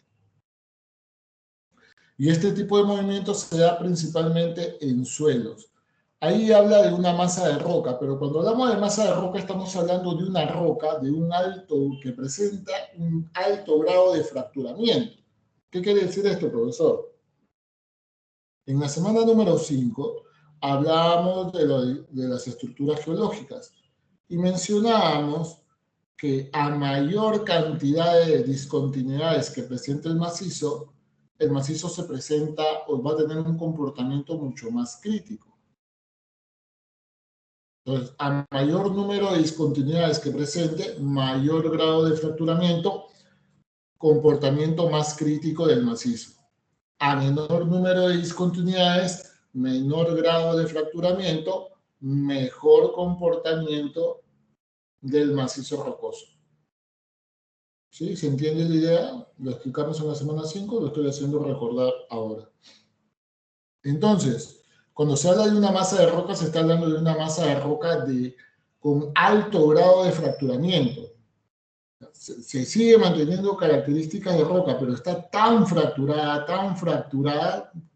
Y este tipo de movimiento se da principalmente en suelos. Ahí habla de una masa de roca, pero cuando hablamos de masa de roca estamos hablando de una roca que presenta un alto grado de fracturamiento. ¿Qué quiere decir esto, profesor? En la semana número 5 hablábamos de las estructuras geológicas y mencionábamos que a mayor cantidad de discontinuidades que presenta el macizo se presenta o va a tener un comportamiento mucho más crítico. Entonces, a mayor número de discontinuidades que presente, mayor grado de fracturamiento, comportamiento más crítico del macizo. A menor número de discontinuidades, menor grado de fracturamiento, mejor comportamiento del macizo rocoso. ¿Sí? ¿Se entiende la idea? Lo explicamos en la semana 5, lo estoy haciendo recordar ahora. Entonces, cuando se habla de una masa de roca, se está hablando de una masa de roca con alto grado de fracturamiento. Se sigue manteniendo características de roca, pero está tan fracturada,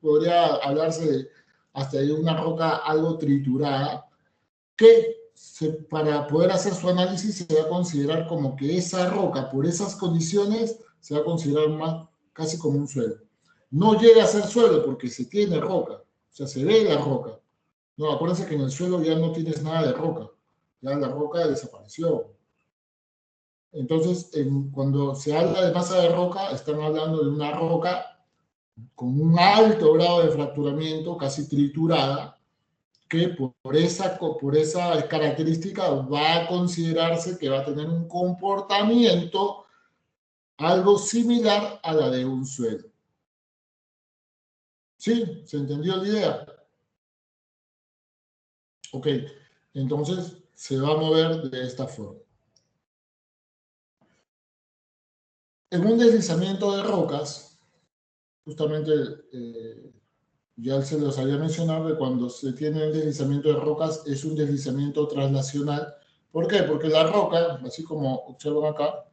podría hablarse hasta de una roca algo triturada, que para poder hacer su análisis se va a considerar como que esa roca, por esas condiciones, se va a considerar casi como un suelo. No llega a ser suelo porque se tiene roca, o sea, se ve la roca. No, acuérdense que en el suelo ya no tienes nada de roca, ya la roca desapareció. Entonces, cuando se habla de masa de roca, están hablando de una roca con un alto grado de fracturamiento, casi triturada, que por esa característica va a considerarse que va a tener un comportamiento algo similar a la de un suelo. ¿Sí? ¿Se entendió la idea? Ok, entonces se va a mover de esta forma. En un deslizamiento de rocas, justamente ya se los había mencionado que cuando se tiene un deslizamiento de rocas es un deslizamiento translacional. ¿Por qué? Porque la roca, así como observan acá,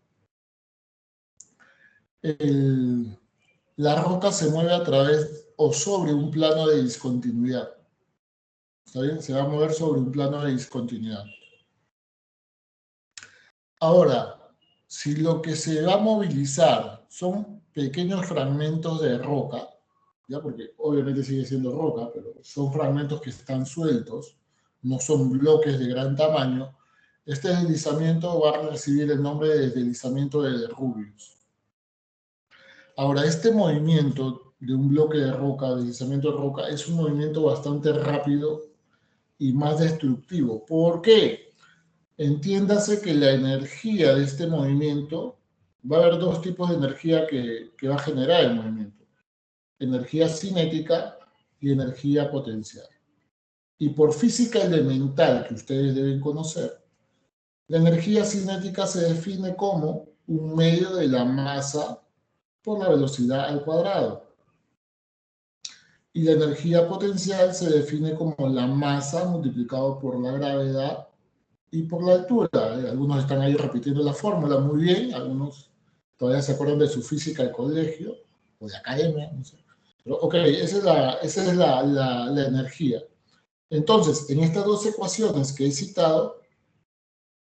la roca se mueve a través o sobre un plano de discontinuidad. ¿Está bien? Se va a mover sobre un plano de discontinuidad. Ahora, si lo que se va a movilizar son pequeños fragmentos de roca, ¿ya? Porque obviamente sigue siendo roca, pero son fragmentos que están sueltos, no son bloques de gran tamaño, este deslizamiento va a recibir el nombre de deslizamiento de de Rubius. Ahora, este movimiento de un bloque de roca, deslizamiento de roca, es un movimiento bastante rápido y más destructivo. ¿Por qué? Entiéndase que la energía de este movimiento, va a haber dos tipos de energía que va a generar el movimiento. Energía cinética y energía potencial. Y por física elemental que ustedes deben conocer, la energía cinética se define como un medio de la masa por la velocidad al cuadrado. Y la energía potencial se define como la masa multiplicado por la gravedad y por la altura. Algunos están ahí repitiendo la fórmula muy bien, algunos todavía se acuerdan de su física del colegio o de academia, no sé. Pero, ok, esa es la energía. Entonces, en estas dos ecuaciones que he citado,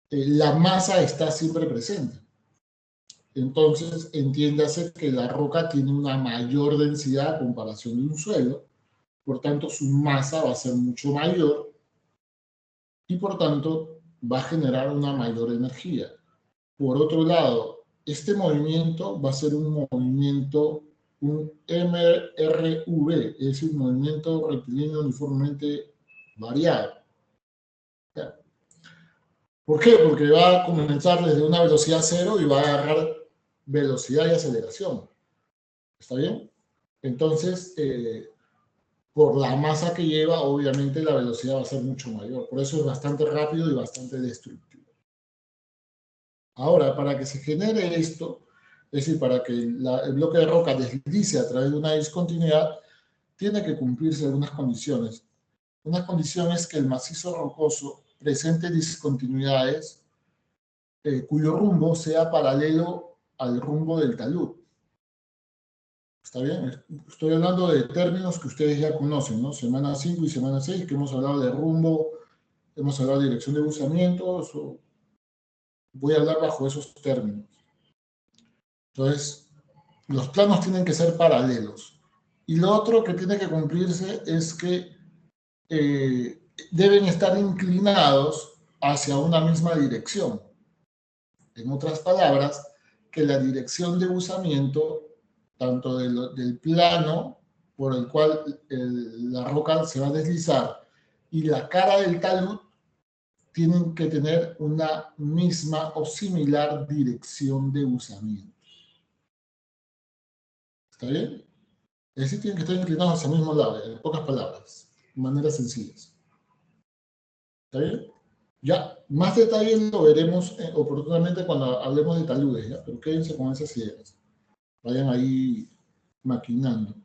la masa está siempre presente. Entonces, entiéndase que la roca tiene una mayor densidad a comparación de un suelo, por tanto su masa va a ser mucho mayor y por tanto va a generar una mayor energía. Por otro lado, este movimiento va a ser un movimiento, un MRV, es decir, un movimiento rectilíneo uniformemente variado. ¿Por qué? Porque va a comenzar desde una velocidad cero y va a agarrar velocidad y aceleración. ¿Está bien? Entonces, por la masa que lleva, obviamente la velocidad va a ser mucho mayor. Por eso es bastante rápido y bastante destructivo. Ahora, para que se genere esto, es decir, para que el bloque de roca deslice a través de una discontinuidad, tiene que cumplirse algunas condiciones. Una condición es que el macizo rocoso presente discontinuidades cuyo rumbo sea paralelo al rumbo del talud. ¿Está bien? Estoy hablando de términos que ustedes ya conocen, ¿no? Semana 5 y semana 6, que hemos hablado de rumbo, hemos hablado de dirección de buzamiento, voy a hablar bajo esos términos. Entonces, los planos tienen que ser paralelos. Y lo otro que tiene que cumplirse es que deben estar inclinados hacia una misma dirección. En otras palabras, que la dirección de buzamiento, tanto del plano por el cual la roca se va a deslizar y la cara del talud, tienen que tener una misma o similar dirección de buzamiento. ¿Está bien? Es decir, tienen que estar inclinados hacia el mismo lado, en pocas palabras, de maneras sencillas. ¿Está bien? Ya, más detalles lo veremos oportunamente cuando hablemos de taludes, ¿ya? Pero quédense con esas ideas. Vayan ahí maquinando.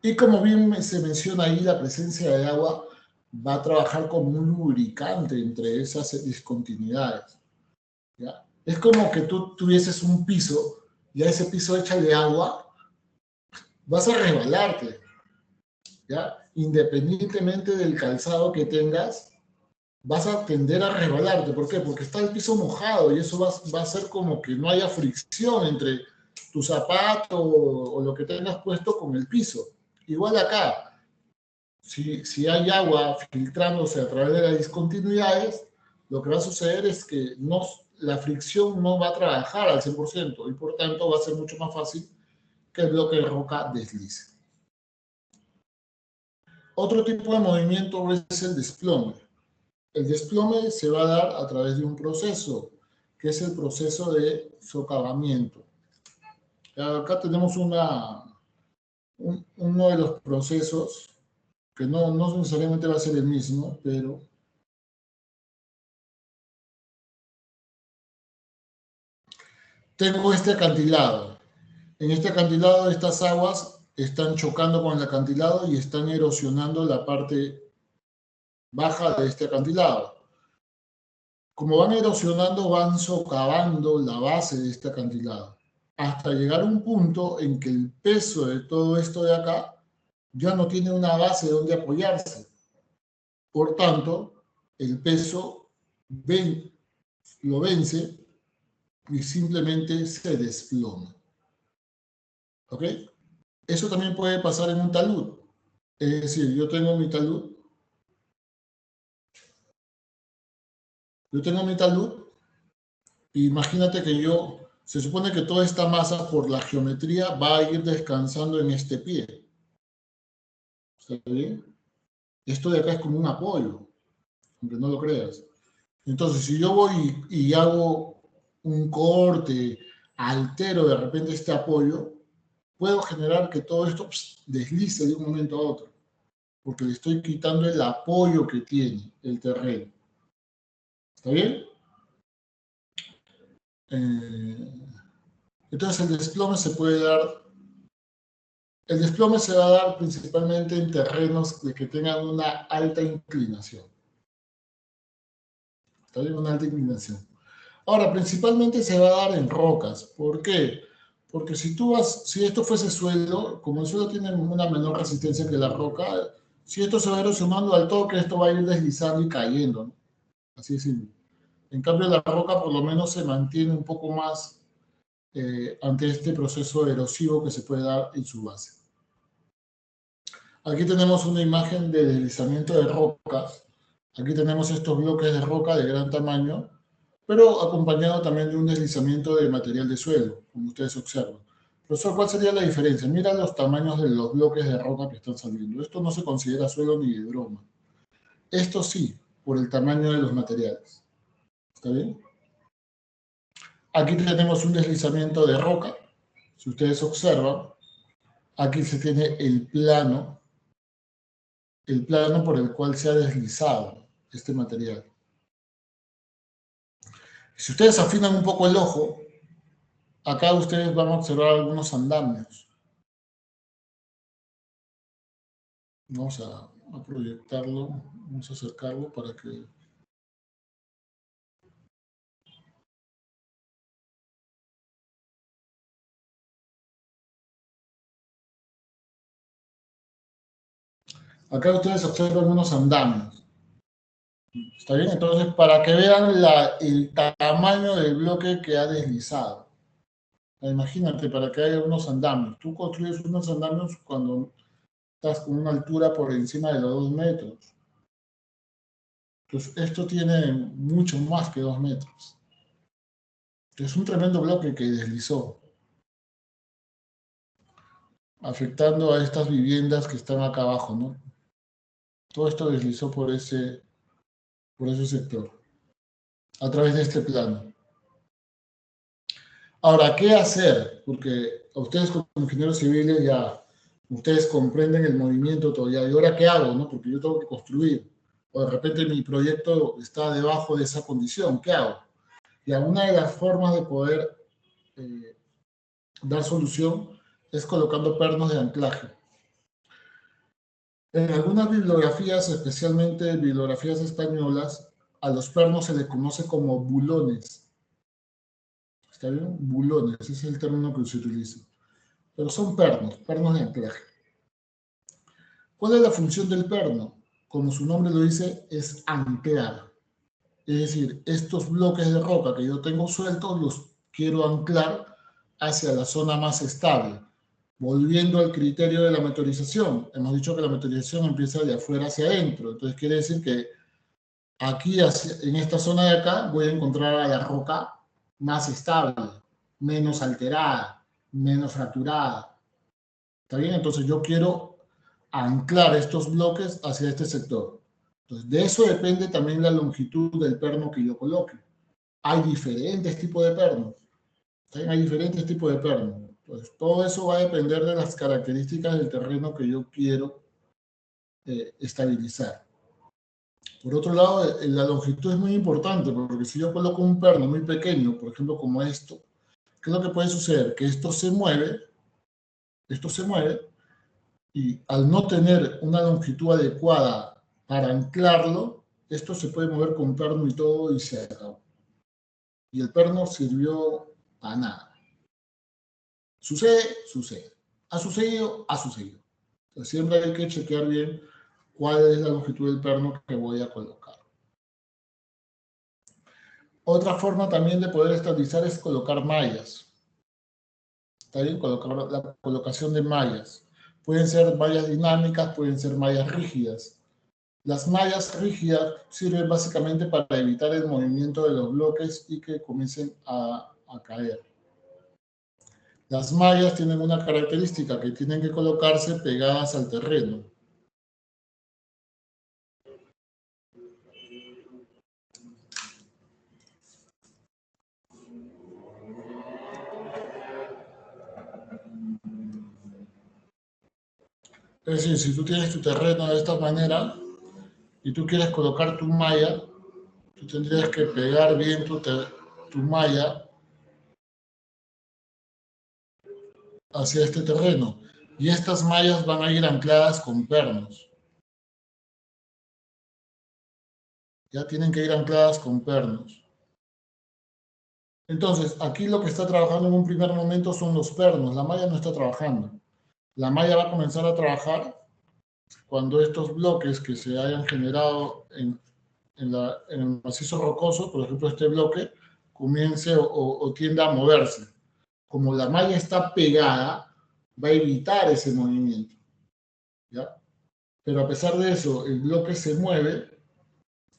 Y como bien se menciona ahí, la presencia de agua va a trabajar como un lubricante entre esas discontinuidades, ¿ya? Es como que tú tuvieses un piso y a ese piso échale agua, vas a resbalarte, ¿ya? Independientemente del calzado que tengas, vas a tender a resbalarte. ¿Por qué? Porque está el piso mojado y eso va a hacer como que no haya fricción entre tu zapato o lo que tengas puesto con el piso. Igual acá, si hay agua filtrándose a través de las discontinuidades, lo que va a suceder es que la fricción no va a trabajar al 100% y por tanto va a ser mucho más fácil que el bloque de roca deslice. Otro tipo de movimiento es el desplome. El desplome se va a dar a través de un proceso, que es el proceso de socavamiento. Acá tenemos uno de los procesos, que no necesariamente va a ser el mismo, pero tengo este acantilado. En este acantilado estas aguas están chocando con el acantilado y están erosionando la parte baja de este acantilado. Como van erosionando, van socavando la base de este acantilado, hasta llegar a un punto en que el peso de todo esto de acá ya no tiene una base donde apoyarse. Por tanto, el peso lo vence y simplemente se desploma. ¿Ok? Eso también puede pasar en un talud. Es decir, yo tengo mi talud imagínate que se supone que toda esta masa por la geometría va a ir descansando en este pie. ¿Está bien? Esto de acá es como un apoyo, aunque no lo creas. Entonces, si yo voy y hago un corte, altero de repente este apoyo, puedo generar que todo esto deslice de un momento a otro, porque le estoy quitando el apoyo que tiene el terreno. ¿Está bien? Entonces el desplome se puede dar. El desplome se va a dar principalmente en terrenos que tengan una alta inclinación. ¿Está bien? Una alta inclinación. Ahora, principalmente se va a dar en rocas. ¿Por qué? Porque si esto fuese suelo, como el suelo tiene una menor resistencia que la roca, si esto se va erosionando al toque, esto va a ir deslizando y cayendo, ¿no? Así es simple. En cambio, la roca por lo menos se mantiene un poco más ante este proceso erosivo que se puede dar en su base. Aquí tenemos una imagen de deslizamiento de rocas. Aquí tenemos estos bloques de roca de gran tamaño, pero acompañado también de un deslizamiento de material de suelo, como ustedes observan. Profesor, ¿cuál sería la diferencia? Mira los tamaños de los bloques de roca que están saliendo. Esto no se considera suelo ni de broma. Esto sí, por el tamaño de los materiales. ¿Está bien? Aquí tenemos un deslizamiento de roca. Si ustedes observan, aquí se tiene el plano por el cual se ha deslizado este material. Si ustedes afinan un poco el ojo, acá ustedes van a observar algunos andamios. Vamos a proyectarlo, vamos a acercarlo para que... Acá ustedes observan unos andamios. ¿Está bien? Entonces, para que vean el tamaño del bloque que ha deslizado. Imagínate, para que haya unos andamios. Tú construyes unos andamios cuando estás con una altura por encima de los 2 metros. Entonces, esto tiene mucho más que 2 metros. Es un tremendo bloque que deslizó, afectando a estas viviendas que están acá abajo, ¿no? Todo esto deslizó por ese sector, a través de este plano. Ahora, ¿qué hacer? Porque a ustedes como ingenieros civiles ya, ustedes comprenden el movimiento todavía. ¿Y ahora qué hago? ¿No? Porque yo tengo que construir. O de repente mi proyecto está debajo de esa condición. ¿Qué hago? Y una de las formas de poder dar solución es colocando pernos de anclaje. En algunas bibliografías, especialmente bibliografías españolas, a los pernos se les conoce como bulones. ¿Está bien? Bulones, ese es el término que se utiliza. Pero son pernos de anclaje. ¿Cuál es la función del perno? Como su nombre lo dice, es anclar. Es decir, estos bloques de roca que yo tengo sueltos los quiero anclar hacia la zona más estable. Volviendo al criterio de la meteorización, hemos dicho que la meteorización empieza de afuera hacia adentro. Entonces quiere decir que aquí, en esta zona de acá, voy a encontrar a la roca más estable, menos alterada, menos fracturada. ¿Está bien? Entonces yo quiero anclar estos bloques hacia este sector. Entonces de eso depende también la longitud del perno que yo coloque. Hay diferentes tipos de pernos. Hay diferentes tipos de pernos. Entonces todo eso va a depender de las características del terreno que yo quiero estabilizar. Por otro lado, la longitud es muy importante, porque si yo coloco un perno muy pequeño, por ejemplo como esto, ¿qué es lo que puede suceder? Que esto se mueve, y al no tener una longitud adecuada para anclarlo, esto se puede mover con perno y todo y se acabó. Y el perno sirvió a nada. Sucede. Ha sucedido. Entonces, siempre hay que chequear bien cuál es la longitud del perno que voy a colocar. Otra forma también de poder estabilizar es colocar mallas. ¿Está bien? La colocación de mallas. Pueden ser mallas dinámicas, pueden ser mallas rígidas. Las mallas rígidas sirven básicamente para evitar el movimiento de los bloques y que comiencen a caer. Las mallas tienen una característica, que tienen que colocarse pegadas al terreno. Es decir, si tú tienes tu terreno de esta manera y tú quieres colocar tu malla, tú tendrías que pegar bien tu malla hacia este terreno. Y estas mallas van a ir ancladas con pernos. Ya tienen que ir ancladas con pernos. Entonces, aquí lo que está trabajando en un primer momento son los pernos. La malla no está trabajando. La malla va a comenzar a trabajar cuando estos bloques que se hayan generado en el macizo rocoso, por ejemplo este bloque, comience o tienda a moverse. Como la malla está pegada, va a evitar ese movimiento. ¿Ya? Pero a pesar de eso, el bloque se mueve,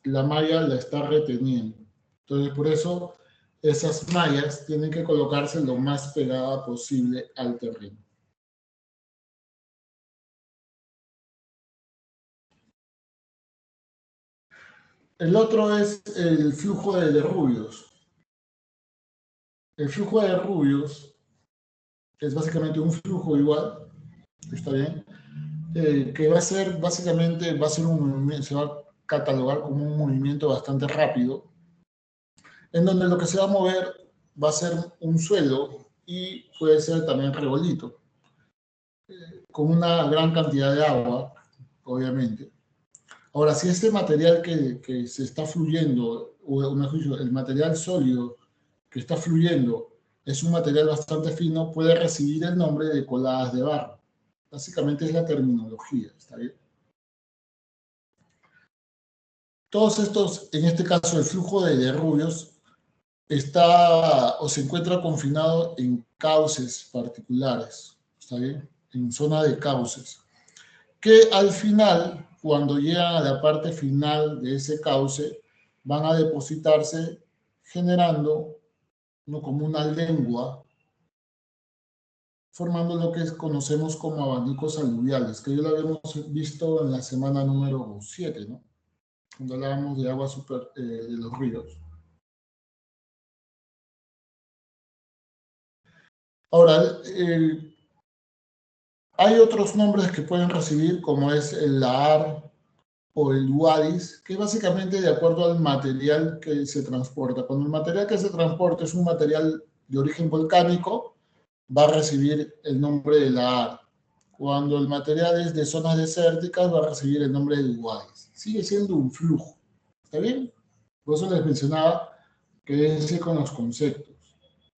la malla la está reteniendo. Entonces, por eso, esas mallas tienen que colocarse lo más pegada posible al terreno. El otro es el flujo de derrubios. El flujo de derrubios es básicamente un flujo igual, ¿está bien? Que va a ser básicamente, un movimiento, se va a catalogar como un movimiento bastante rápido, en donde lo que se va a mover va a ser un suelo y puede ser también regolito, con una gran cantidad de agua, obviamente. Ahora, si este material que se está fluyendo, o mejor dicho, el material sólido que está fluyendo es un material bastante fino, puede recibir el nombre de coladas de barro. Básicamente es la terminología, ¿está bien? Todos estos, en este caso el flujo de derrubios, está o se encuentra confinado en cauces particulares, ¿está bien? En zona de cauces, que al final, cuando llegan a la parte final de ese cauce, van a depositarse generando, ¿no?, como una lengua, formando lo que conocemos como abanicos aluviales, que ya lo habíamos visto en la semana número 7, ¿no?, cuando hablábamos de agua de los ríos. Ahora, hay otros nombres que pueden recibir, como es el lahar o el wadis, que es básicamente de acuerdo al material que se transporta. Cuando el material que se transporta es un material de origen volcánico, va a recibir el nombre de lahar. Cuando el material es de zonas desérticas, va a recibir el nombre de wadis. Sigue siendo un flujo. ¿Está bien? Por eso les mencionaba que quédense con los conceptos.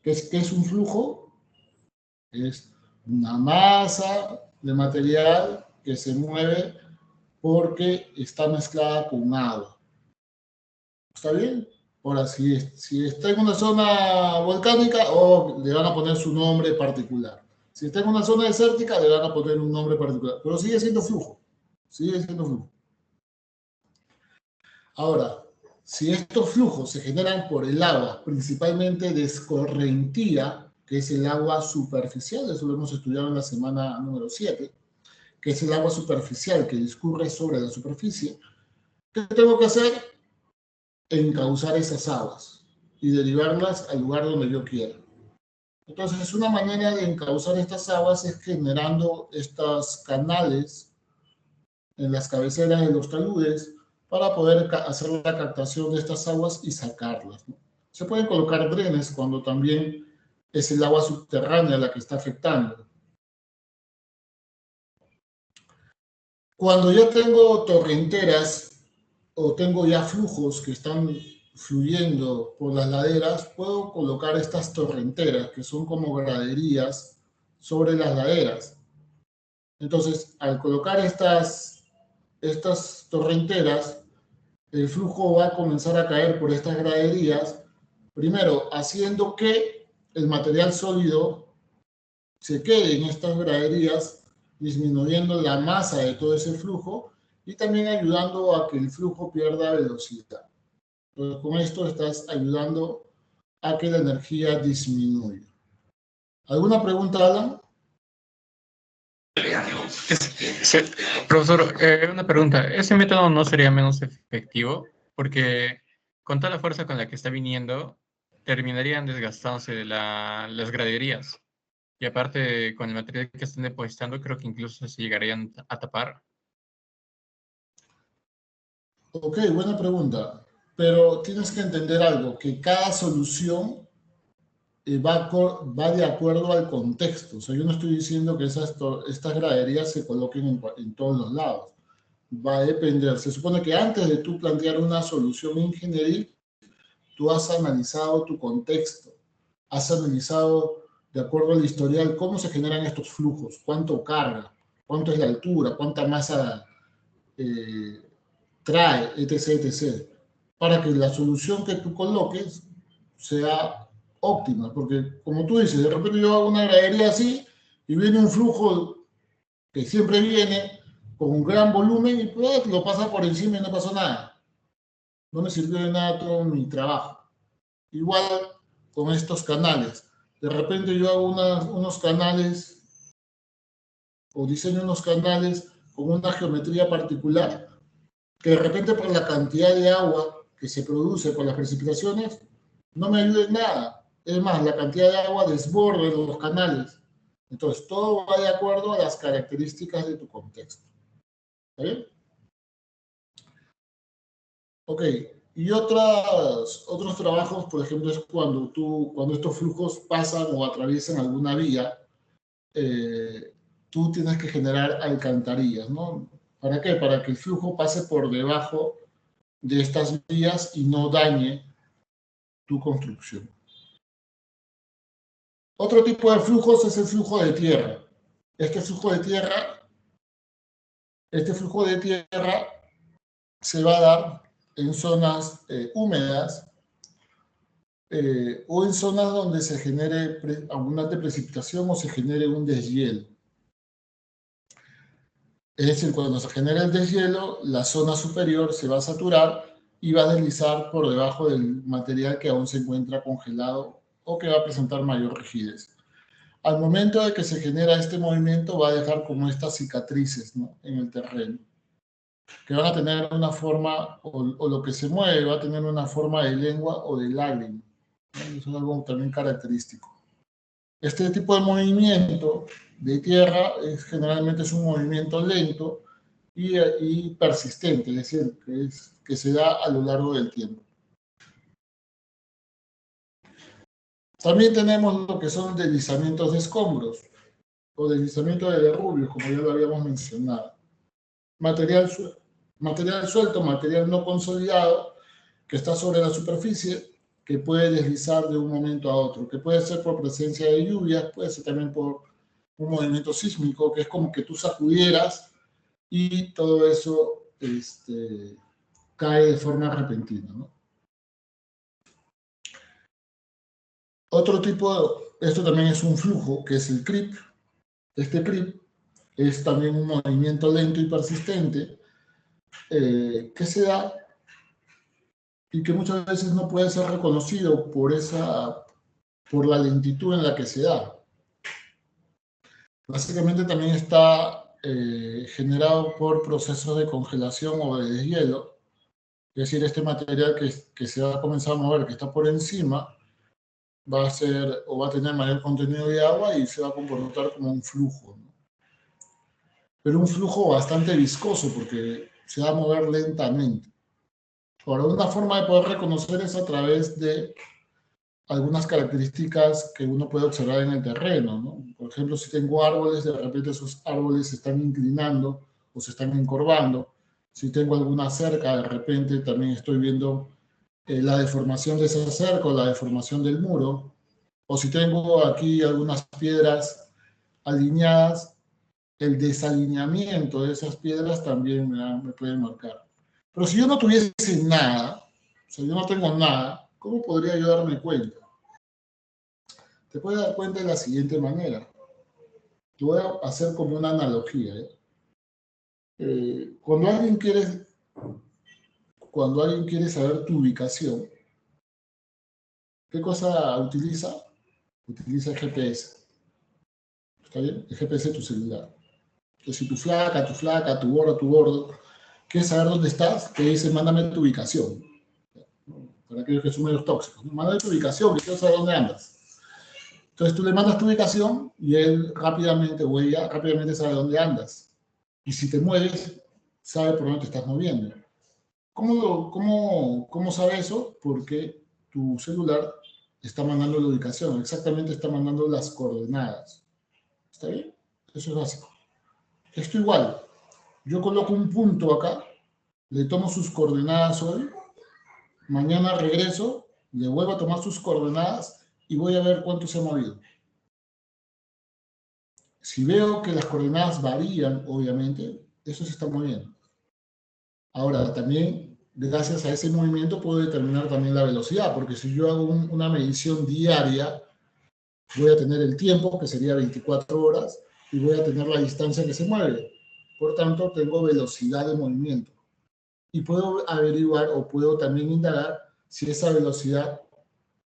¿Qué es un flujo? Es una masa de material que se mueve porque está mezclada con agua. ¿Está bien? Ahora, si está en una zona volcánica, le van a poner su nombre particular. Si está en una zona desértica, le van a poner un nombre particular. Pero sigue siendo flujo. Sigue siendo flujo. Ahora, si estos flujos se generan por el agua, principalmente de escorrentía, que es el agua superficial, eso lo hemos estudiado en la semana número 7, que es el agua superficial que discurre sobre la superficie, ¿qué tengo que hacer? Encauzar esas aguas y derivarlas al lugar donde yo quiera. Entonces, una manera de encauzar estas aguas es generando estos canales en las cabeceras de los taludes para poder hacer la captación de estas aguas y sacarlas, ¿no? Se pueden colocar drenes cuando también es el agua subterránea la que está afectando. Cuando ya tengo torrenteras o tengo ya flujos que están fluyendo por las laderas, puedo colocar estas torrenteras, que son como graderías, sobre las laderas. Entonces, al colocar estas torrenteras, el flujo va a comenzar a caer por estas graderías, primero haciendo que el material sólido se quede en estas graderías, disminuyendo la masa de todo ese flujo y también ayudando a que el flujo pierda velocidad. Entonces, con esto estás ayudando a que la energía disminuya. ¿Alguna pregunta, Alan? Profesor, una pregunta. ¿Ese método no sería menos efectivo? Porque con toda la fuerza con la que está viniendo, terminarían desgastándose las graderías. Y aparte, con el material que están depositando, creo que incluso se llegarían a tapar. Ok, buena pregunta. Pero tienes que entender algo, que cada solución va de acuerdo al contexto. O sea, yo no estoy diciendo que estas graderías se coloquen en todos los lados. Va a depender. Se supone que antes de tú plantear una solución ingenieril, tú has analizado tu contexto, has analizado de acuerdo al historial cómo se generan estos flujos, cuánto carga, cuánto es la altura, cuánta masa trae, etc., etc., para que la solución que tú coloques sea óptima, porque como tú dices, de repente yo hago una gradería así y viene un flujo que siempre viene con un gran volumen y pues, lo pasa por encima y no pasó nada. No me sirvió de nada todo mi trabajo. Igual con estos canales. De repente yo hago unos canales o diseño unos canales con una geometría particular que de repente por la cantidad de agua que se produce por las precipitaciones no me ayuda en nada. Es más, la cantidad de agua desborda los canales. Entonces, todo va de acuerdo a las características de tu contexto. ¿Está bien? Ok. Y otros trabajos, por ejemplo, es cuando estos flujos pasan o atraviesan alguna vía, tú tienes que generar alcantarillas, ¿no? ¿Para qué? Para que el flujo pase por debajo de estas vías y no dañe tu construcción. Otro tipo de flujos es el flujo de tierra. Este flujo de tierra se va a dar en zonas húmedas o en zonas donde se genere abundante precipitación o se genere un deshielo. Es decir, cuando se genera el deshielo, la zona superior se va a saturar y va a deslizar por debajo del material que aún se encuentra congelado o que va a presentar mayor rigidez. Al momento de que se genera este movimiento, va a dejar como estas cicatrices, ¿no?, en el terreno, que van a tener una forma, o lo que se mueve va a tener una forma de lengua o de lágrima, ¿no? Eso es algo también característico. Este tipo de movimiento de tierra generalmente es un movimiento lento y persistente, es decir, que se da a lo largo del tiempo. También tenemos lo que son deslizamientos de escombros o deslizamientos de derrubios, como ya lo habíamos mencionado. Material suelto, material no consolidado, que está sobre la superficie, que puede deslizar de un momento a otro, que puede ser por presencia de lluvias, puede ser también por un movimiento sísmico, que es como que tú sacudieras y todo eso cae de forma repentina, ¿no? Otro tipo, esto también es un flujo, que es el creep. Este creep es también un movimiento lento y persistente que se da y que muchas veces no puede ser reconocido por la lentitud en la que se da. Básicamente también está generado por procesos de congelación o de deshielo, es decir, este material que se va a comenzar a mover, que está por encima, va a tener mayor contenido de agua y se va a comportar como un flujo, ¿no? Pero un flujo bastante viscoso porque se va a mover lentamente. Ahora, una forma de poder reconocer es a través de algunas características que uno puede observar en el terreno, ¿no? Por ejemplo, si tengo árboles, de repente esos árboles se están inclinando o se están encorvando. Si tengo alguna cerca, de repente también estoy viendo la deformación de esa cerca o la deformación del muro. O si tengo aquí algunas piedras alineadas, el desalineamiento de esas piedras también me puede marcar. Pero si yo no tuviese nada, o sea, yo no tengo nada, ¿cómo podría yo darme cuenta? Te puedes dar cuenta de la siguiente manera. Te voy a hacer como una analogía, ¿eh? Cuando alguien quiere saber tu ubicación, ¿qué cosa utiliza? Utiliza el GPS. ¿Está bien? El GPS de tu celular. Entonces, si tu flaca, tu gordo, quieres saber dónde estás, te dice, mándame tu ubicación. Para aquellos que son medios tóxicos, ¿no? Mándame tu ubicación, que quiero saber dónde andas. Entonces tú le mandas tu ubicación y él rápidamente, o ella rápidamente sabe dónde andas. Y si te mueves, sabe por dónde te estás moviendo. ¿Cómo sabe eso? Porque tu celular está mandando la ubicación, exactamente está mandando las coordenadas. ¿Está bien? Eso es básico. Esto igual. Yo coloco un punto acá, le tomo sus coordenadas hoy, mañana regreso, le vuelvo a tomar sus coordenadas y voy a ver cuánto se ha movido. Si veo que las coordenadas varían, obviamente, eso se está moviendo. Ahora, también, gracias a ese movimiento, puedo determinar también la velocidad, porque si yo hago una medición diaria, voy a tener el tiempo, que sería 24 horas, y voy a tener la distancia que se mueve. Por tanto, tengo velocidad de movimiento. Y puedo averiguar o puedo también indagar si esa velocidad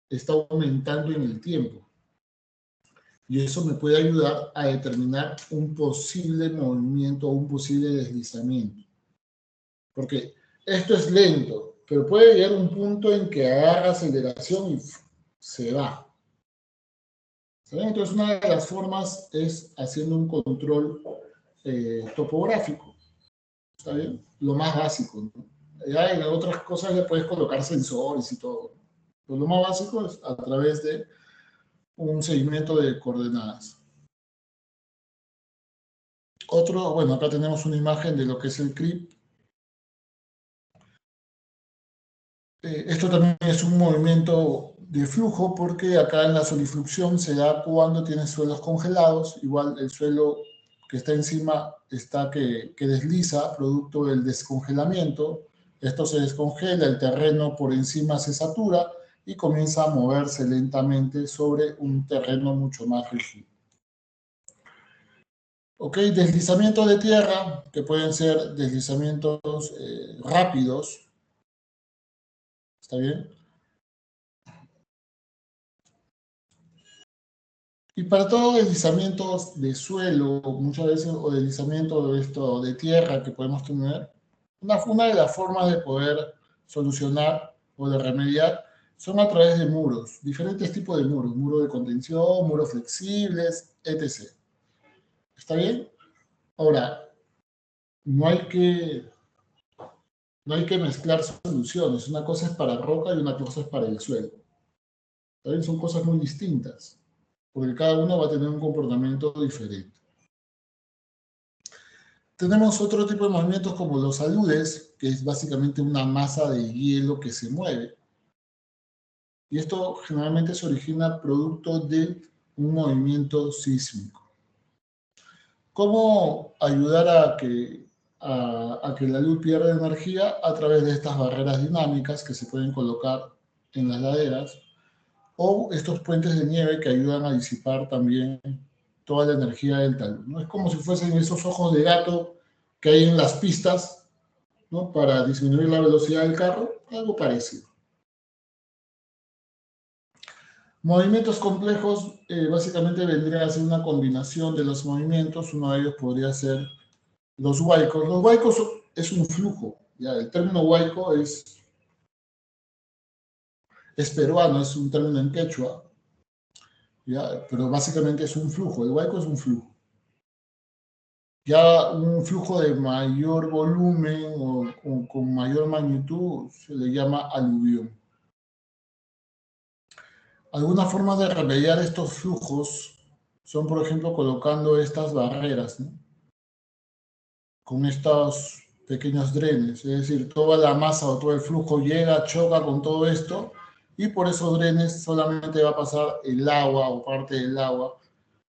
está aumentando en el tiempo. Y eso me puede ayudar a determinar un posible movimiento o un posible deslizamiento. Porque esto es lento, pero puede llegar a un punto en que agarra aceleración y se va. ¿Saben? Entonces, una de las formas es haciendo un control topográfico. ¿Está bien? Lo más básico, ¿no? Ya en otras cosas le puedes colocar sensores y todo. Pero lo más básico es a través de un seguimiento de coordenadas. Bueno, acá tenemos una imagen de lo que es el creep. Esto también es un movimiento de flujo porque acá en la solifluxión se da cuando tienes suelos congelados. Igual el suelo que está encima está que desliza producto del descongelamiento. Esto se descongela, el terreno por encima se satura y comienza a moverse lentamente sobre un terreno mucho más rígido. Ok, deslizamiento de tierra, que pueden ser deslizamientos rápidos. ¿Está bien? Y para todos deslizamientos de suelo, muchas veces, o deslizamientos de tierra que podemos tener, una de las formas de poder solucionar o de remediar son a través de muros, diferentes tipos de muros, muros de contención, muros flexibles, etc. ¿Está bien? Ahora, no hay que mezclar soluciones. Una cosa es para roca y una cosa es para el suelo. ¿Está bien? Son cosas muy distintas, porque cada uno va a tener un comportamiento diferente. Tenemos otro tipo de movimientos como los aludes, que es básicamente una masa de hielo que se mueve. Y esto generalmente se origina producto de un movimiento sísmico. ¿Cómo ayudar a que la luz pierda energía? A través de estas barreras dinámicas que se pueden colocar en las laderas, o estos puentes de nieve que ayudan a disipar también toda la energía del talud, ¿no? Es como si fuesen esos ojos de gato que hay en las pistas, ¿no? Para disminuir la velocidad del carro, algo parecido. Movimientos complejos básicamente vendrían a ser una combinación de los movimientos. Uno de ellos podría ser los huaicos. Los huaicos es un flujo. ¿Ya? El término huaico es peruano, es un término en quechua, ¿ya? Pero básicamente es un flujo. El huaico es un flujo. Ya un flujo de mayor volumen o con mayor magnitud se le llama aluvión. Algunas formas de remediar estos flujos son, por ejemplo, colocando estas barreras, ¿no? Con estos pequeños drenes, es decir, toda la masa o todo el flujo llega, choca con todo esto, y por esos drenes solamente va a pasar el agua o parte del agua,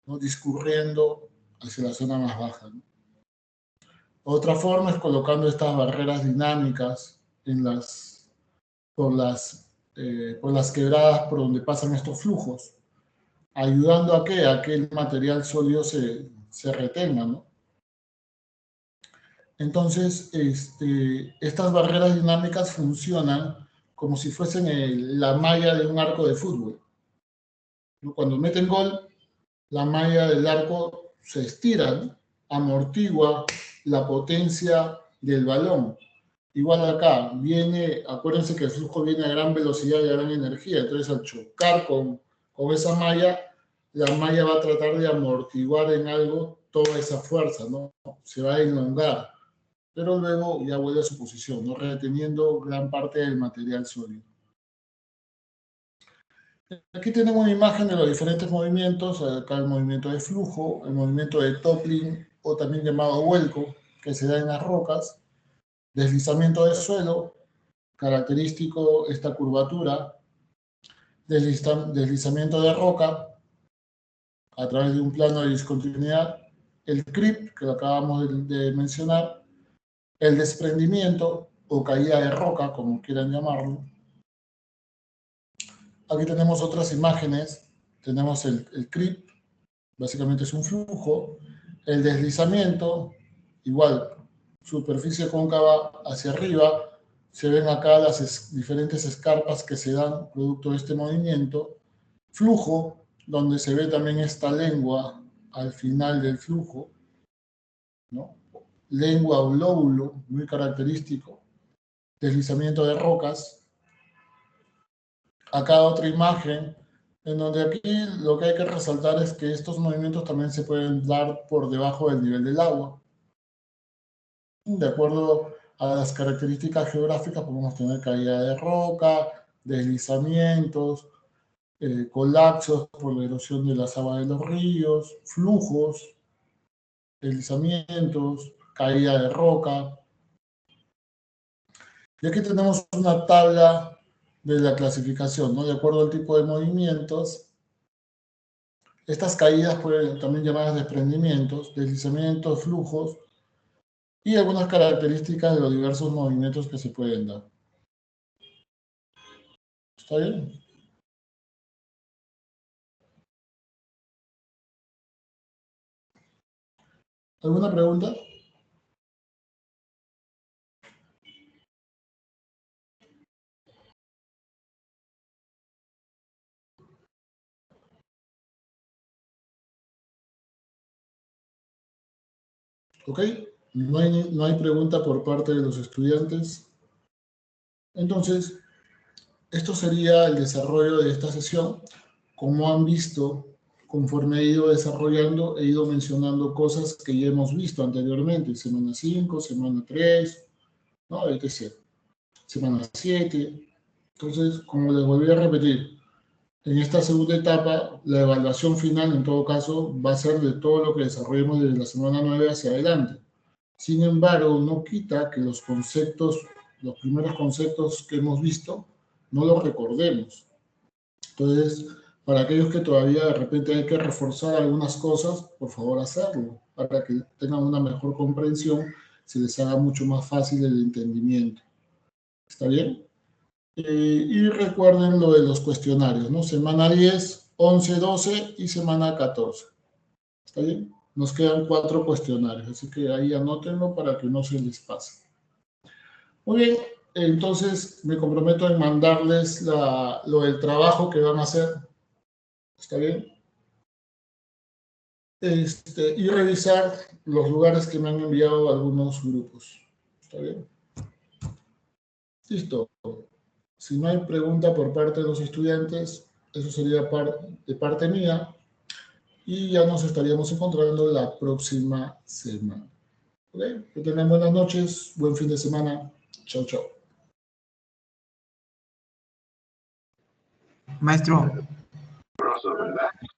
¿no? Discurriendo hacia la zona más baja, ¿no? Otra forma es colocando estas barreras dinámicas por las quebradas por donde pasan estos flujos, ayudando a que el material sólido se retenga, ¿no? Entonces, estas barreras dinámicas funcionan como si fuesen la malla de un arco de fútbol. Cuando meten gol, la malla del arco se estira, ¿no? Amortigua la potencia del balón. Igual acá, acuérdense que el flujo viene a gran velocidad y a gran energía, entonces al chocar con esa malla, la malla va a tratar de amortiguar en algo toda esa fuerza, ¿no? Se va a elongar, pero luego ya vuelve a su posición, ¿no? Reteniendo gran parte del material sólido. Aquí tenemos una imagen de los diferentes movimientos, acá el movimiento de flujo, el movimiento de toppling, o también llamado vuelco, que se da en las rocas, deslizamiento de suelo, característico esta curvatura, deslizamiento de roca a través de un plano de discontinuidad, el creep, que lo acabamos de mencionar, el desprendimiento o caída de roca, como quieran llamarlo. Aquí tenemos otras imágenes, tenemos el creep, básicamente es un flujo, el deslizamiento, igual, superficie cóncava hacia arriba, se ven acá las diferentes escarpas que se dan producto de este movimiento, flujo, donde se ve también esta lengua al final del flujo, ¿no? Lengua o lóbulo, muy característico, deslizamiento de rocas. Acá otra imagen, en donde aquí lo que hay que resaltar es que estos movimientos también se pueden dar por debajo del nivel del agua. De acuerdo a las características geográficas podemos tener caída de roca, deslizamientos, colapsos por la erosión de las aguas de los ríos, flujos, deslizamientos, caída de roca. Y aquí tenemos una tabla de la clasificación, ¿no? De acuerdo al tipo de movimientos. Estas caídas pueden también llamadas desprendimientos, deslizamientos, flujos, y algunas características de los diversos movimientos que se pueden dar. ¿Está bien? ¿Alguna pregunta? ¿Ok? No hay pregunta por parte de los estudiantes. Entonces, esto sería el desarrollo de esta sesión. Como han visto, conforme he ido desarrollando, he ido mencionando cosas que ya hemos visto anteriormente. Semana 5, semana 3, ¿no? etc. Semana 7. Entonces, como les volví a repetir, en esta segunda etapa, la evaluación final, en todo caso, va a ser de todo lo que desarrollemos desde la semana 9 hacia adelante. Sin embargo, no quita que los conceptos, los primeros conceptos que hemos visto, no los recordemos. Entonces, para aquellos que todavía de repente hay que reforzar algunas cosas, por favor hacerlo, para que tengan una mejor comprensión, se les haga mucho más fácil el entendimiento. ¿Está bien? Y recuerden lo de los cuestionarios, ¿no? Semana 10, 11, 12 y semana 14. ¿Está bien? Nos quedan 4 cuestionarios, así que ahí anótenlo para que no se les pase. Muy bien, entonces me comprometo en mandarles lo del trabajo que van a hacer. ¿Está bien? Y revisar los lugares que me han enviado algunos grupos. ¿Está bien? Listo. Si no hay pregunta por parte de los estudiantes, eso sería de parte mía. Y ya nos estaríamos encontrando la próxima semana. ¿Ok? Que tengan buenas noches, buen fin de semana. Chao, chao. Maestro.